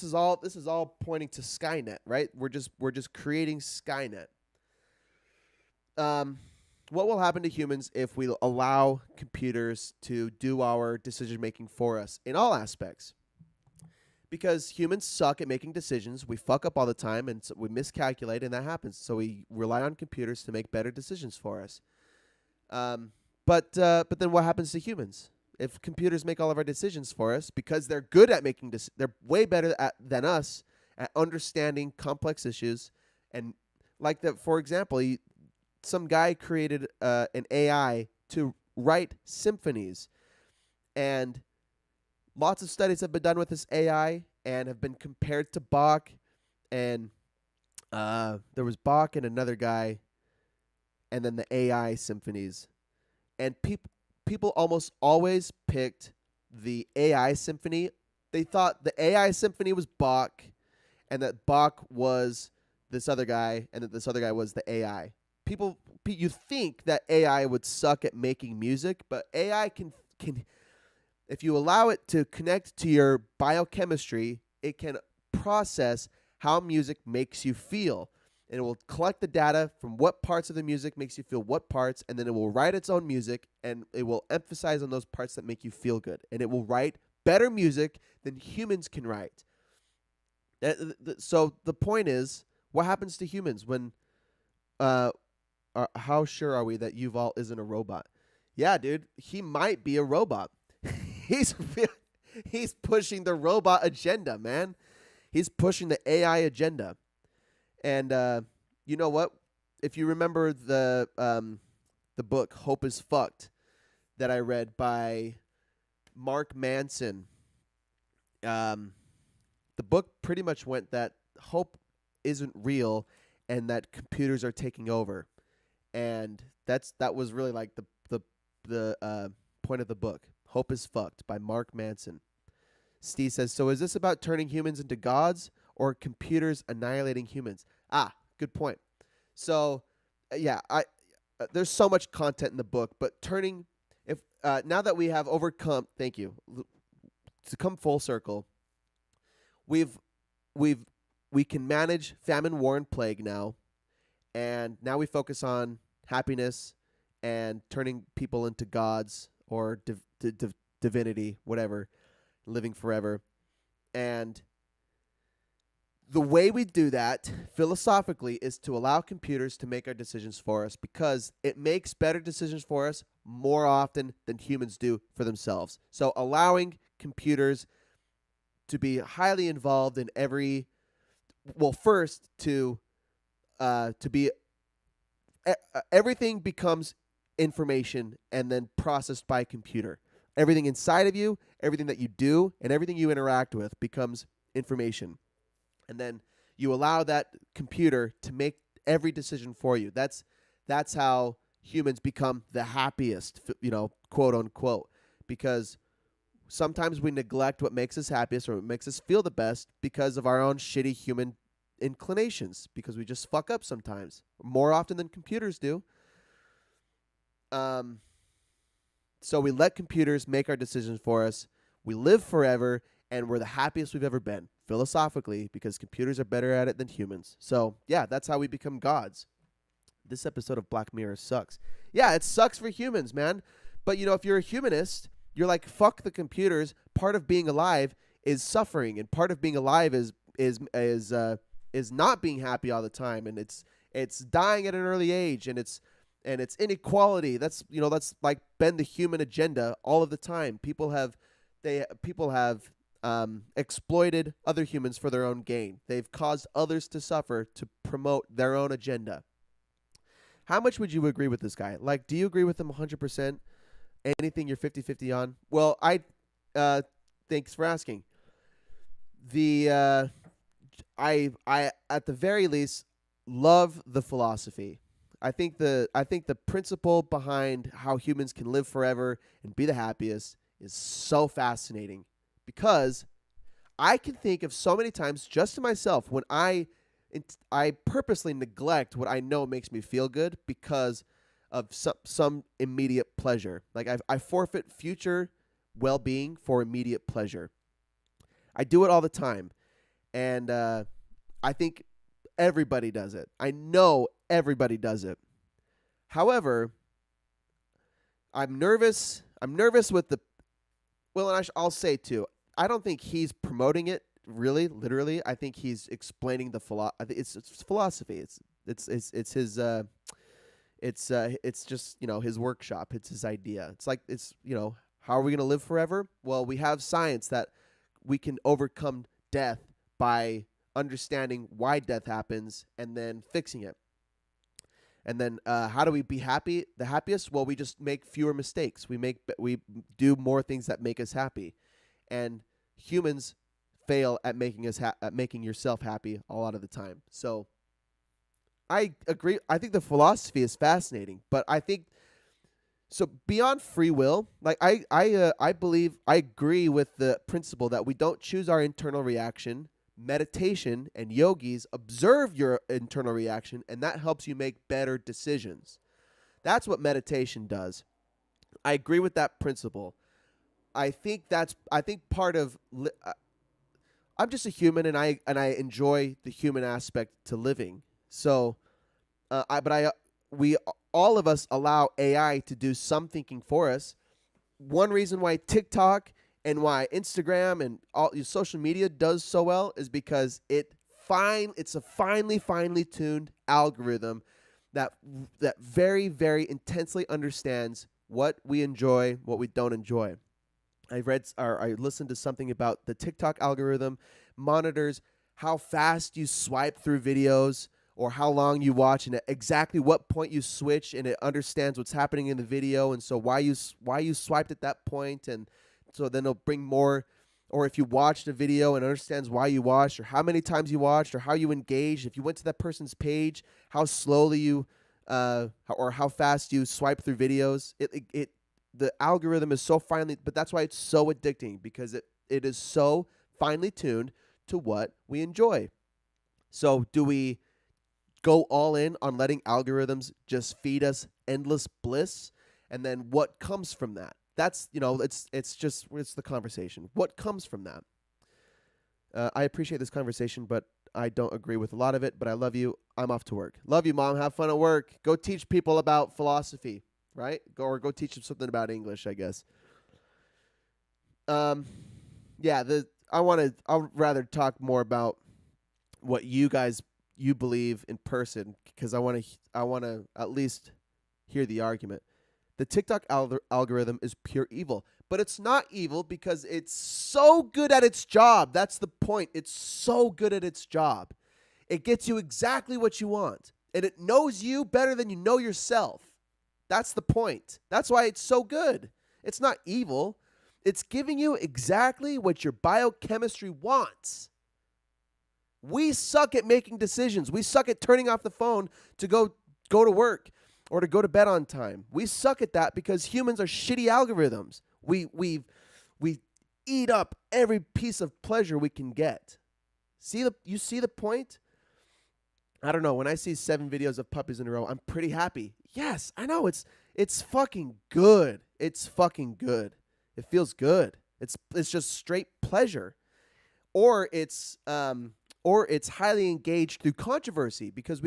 is all pointing to Skynet, right? We're just creating Skynet. What will happen to humans if we allow computers to do our decision making for us in all aspects? Because humans suck at making decisions. We fuck up all the time, and so we miscalculate, and that happens. So we rely on computers to make better decisions for us. But then what happens to humans? If computers make all of our decisions for us, because they're good at making they're way better than us at understanding complex issues, and like that, for example, some guy created an AI to write symphonies, and lots of studies have been done with this AI and have been compared to Bach, and there was Bach and another guy, and then the AI symphonies, and people almost always picked the AI symphony. They thought the AI symphony was Bach, and that Bach was this other guy, and that this other guy was the AI. You think that AI would suck at making music, but AI can if you allow it to connect to your biochemistry, it can process how music makes you feel. And it will collect the data from what parts of the music makes you feel what parts, and then it will write its own music, and it will emphasize on those parts that make you feel good. And it will write better music than humans can write. So the point is, what happens to humans when how sure are we that Yuval isn't a robot? Yeah, dude, he might be a robot. he's he's pushing the robot agenda, man. He's pushing the AI agenda. And you know what? If you remember the book Hope is Fucked that I read by Mark Manson, the book pretty much went that hope isn't real and that computers are taking over. And that was really like the point of the book. Hope is Fucked by Mark Manson. Steve says, so is this about turning humans into gods or computers annihilating humans? Ah, good point. So, yeah, there's so much content in the book, but turning if now that we have overcome, thank you, to come full circle, we've we can manage famine, war, and plague now, and now we focus on happiness and turning people into gods or divinity, whatever, living forever. And the way we do that philosophically is to allow computers to make our decisions for us because it makes better decisions for us more often than humans do for themselves. So allowing computers to be highly involved in first to be everything becomes information and then processed by a computer. Everything inside of you, everything that you do, and everything you interact with becomes information. And then you allow that computer to make every decision for you. That's how humans become the happiest, quote unquote, because sometimes we neglect what makes us happiest or what makes us feel the best because of our own shitty human inclinations, because we just fuck up sometimes, more often than computers do. So we let computers make our decisions for us. We live forever, and we're the happiest we've ever been, philosophically, because computers are better at it than humans. So, yeah, that's how we become gods. This episode of Black Mirror sucks. Yeah, it sucks for humans, man. But, if you're a humanist, you're like, fuck the computers. Part of being alive is suffering, and part of being alive is not being happy all the time, and it's dying at an early age, and it's inequality. That's like been the human agenda all of the time. People have exploited other humans for their own gain. They've caused others to suffer to promote their own agenda. How much would you agree with this guy? Like, do you agree with him 100%? Anything you're 50-50 on? Well, thanks for asking. I at the very least love the philosophy. I think the principle behind how humans can live forever and be the happiest is so fascinating, because I can think of so many times just to myself when I purposely neglect what I know makes me feel good because of some immediate pleasure. Like I forfeit future well-being for immediate pleasure. I do it all the time, and I think everybody does it. I know everybody does it. However, I'm nervous. I'm nervous with the. Well, and I'll say too. I don't think he's promoting it really, literally. I think he's explaining the philosophy. It's philosophy. It's his. It's just his workshop. It's his idea. It's like how are we gonna live forever? Well, we have science that we can overcome death by understanding why death happens and then fixing it. And then how do we be happy? The happiest? Well, we just make fewer mistakes. We do more things that make us happy. And humans fail at making yourself happy a lot of the time. So I agree. I think the philosophy is fascinating, but I think so beyond free will, like I agree with the principle that we don't choose our internal reaction. Meditation and yogis observe your internal reaction, and that helps you make better decisions. That's what meditation does. I agree with that principle. I think part of I'm just a human, and I enjoy the human aspect to living. So, we all of us allow AI to do some thinking for us. One reason why TikTok and why Instagram and all your social media does so well is because it's a finely tuned algorithm that very, very intensely understands what we enjoy, what we don't enjoy. I listened to something about the TikTok algorithm monitors how fast you swipe through videos or how long you watch and at exactly what point you switch, and it understands what's happening in the video, and so why you swiped at that point, and so then it'll bring more. Or if you watched a video and understands why you watched or how many times you watched or how you engaged, if you went to that person's page, how slowly you or how fast you swipe through videos. The algorithm is so finely, but that's why it's so addicting, because it is so finely tuned to what we enjoy. So do we go all in on letting algorithms just feed us endless bliss? And then what comes from that? That's, it's the conversation. What comes from that? I appreciate this conversation, but I don't agree with a lot of it, but I love you. I'm off to work. Love you, Mom. Have fun at work. Go teach people about philosophy, right? Go teach them something about English, I guess. Yeah, I'd rather talk more about what you believe in person, because I want to at least hear the argument. The TikTok algorithm is pure evil, but it's not evil because it's so good at its job. That's the point. It's so good at its job. It gets you exactly what you want, and it knows you better than you know yourself. That's the point. That's why it's so good. It's not evil. It's giving you exactly what your biochemistry wants. We suck at making decisions. We suck at turning off the phone to go to work or to go to bed on time. We suck at that because humans are shitty algorithms. We eat up every piece of pleasure we can get. You see the point? I don't know. When I see 7 videos of puppies in a row, I'm pretty happy. Yes, I know. It's fucking good. It's fucking good. It feels good. It's just straight pleasure. Or it's highly engaged through controversy, because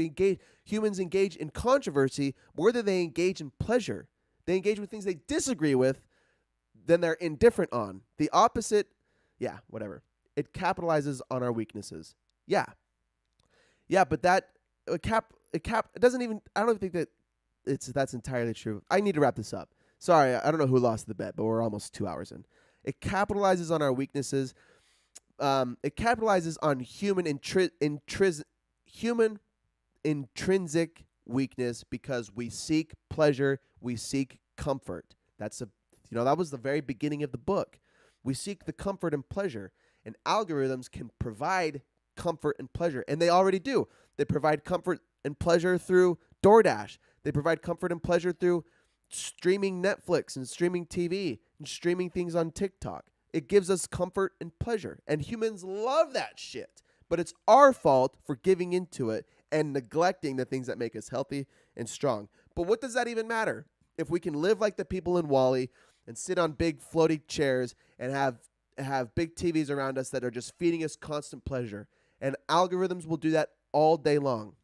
humans engage in controversy more than they engage in pleasure. They engage with things they disagree with than they're indifferent on. The opposite, yeah, whatever. It capitalizes on our weaknesses. Yeah. Yeah, but it doesn't even, I don't even think that that's entirely true. I need to wrap this up. Sorry, I don't know who lost the bet, but we're almost 2 hours in. It capitalizes on our weaknesses. It capitalizes on human intrinsic weakness, because we seek pleasure, we seek comfort. That was the very beginning of the book. We seek the comfort and pleasure, and algorithms can provide comfort and pleasure, and they already do. They provide comfort and pleasure through DoorDash. They provide comfort and pleasure through streaming Netflix and streaming TV and streaming things on TikTok. It gives us comfort and pleasure, and humans love that shit. But it's our fault for giving into it and neglecting the things that make us healthy and strong. But what does that even matter if we can live like the people in WALL-E and sit on big floaty chairs and have big TVs around us that are just feeding us constant pleasure? And algorithms will do that all day long.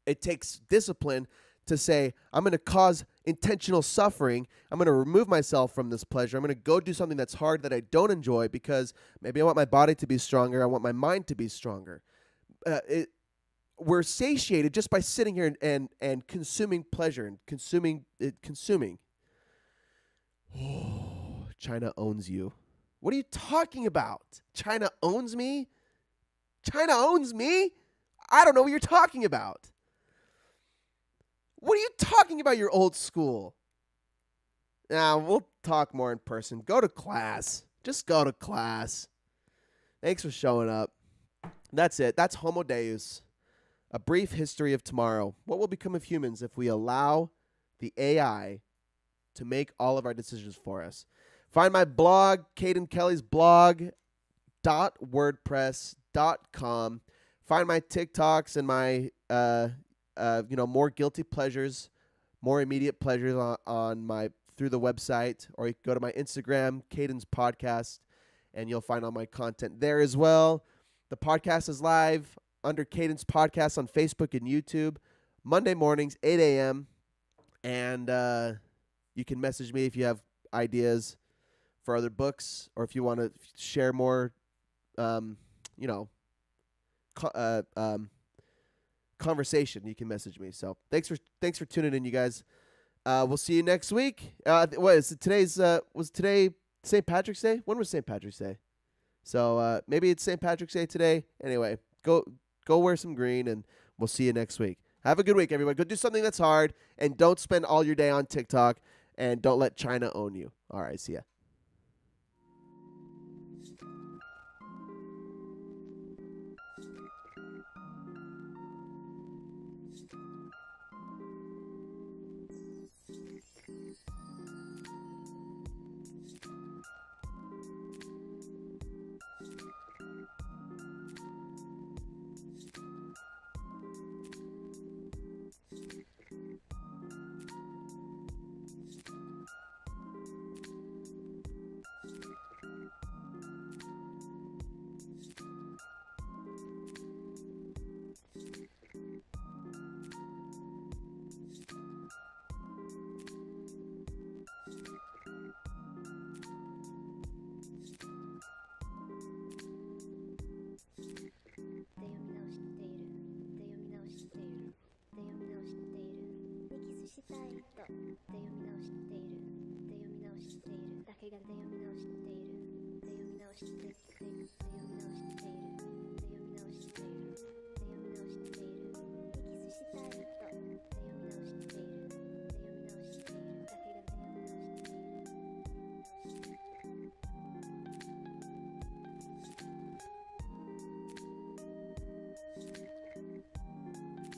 It takes discipline to say, I'm going to cause intentional suffering. I'm going to remove myself from this pleasure. I'm going to go do something that's hard, that I don't enjoy, because maybe I want my body to be stronger. I want my mind to be stronger. We're satiated just by sitting here and consuming pleasure and consuming. Oh, China owns you. What are you talking about? China owns me? China owns me? I don't know what you're talking about. What are you talking about? You're old school. Nah, we'll talk more in person. Go to class. Just go to class. Thanks for showing up. That's it. That's Homo Deus. A brief history of tomorrow. What will become of humans if we allow the AI to make all of our decisions for us? Find my blog, Caden Kelly's blog, .wordpress.com. Find my TikToks and my more guilty pleasures, more immediate pleasures through the website, or you can go to my Instagram, Caden's Podcast, and you'll find all my content there as well. The podcast is live under Caden's Podcast on Facebook and YouTube, Monday mornings, 8 a.m. And you can message me if you have ideas for other books, or if you want to share more, conversation, you can message me. So thanks for tuning in, you guys. We'll see you next week. What is it? Was today St. Patrick's Day? When was St. Patrick's Day? So maybe it's St. Patrick's Day today. Anyway, go wear some green, and we'll see you next week. Have a good week, everybody. Go do something that's hard, and don't spend all your day on TikTok, and don't let China own you. All right, see ya. They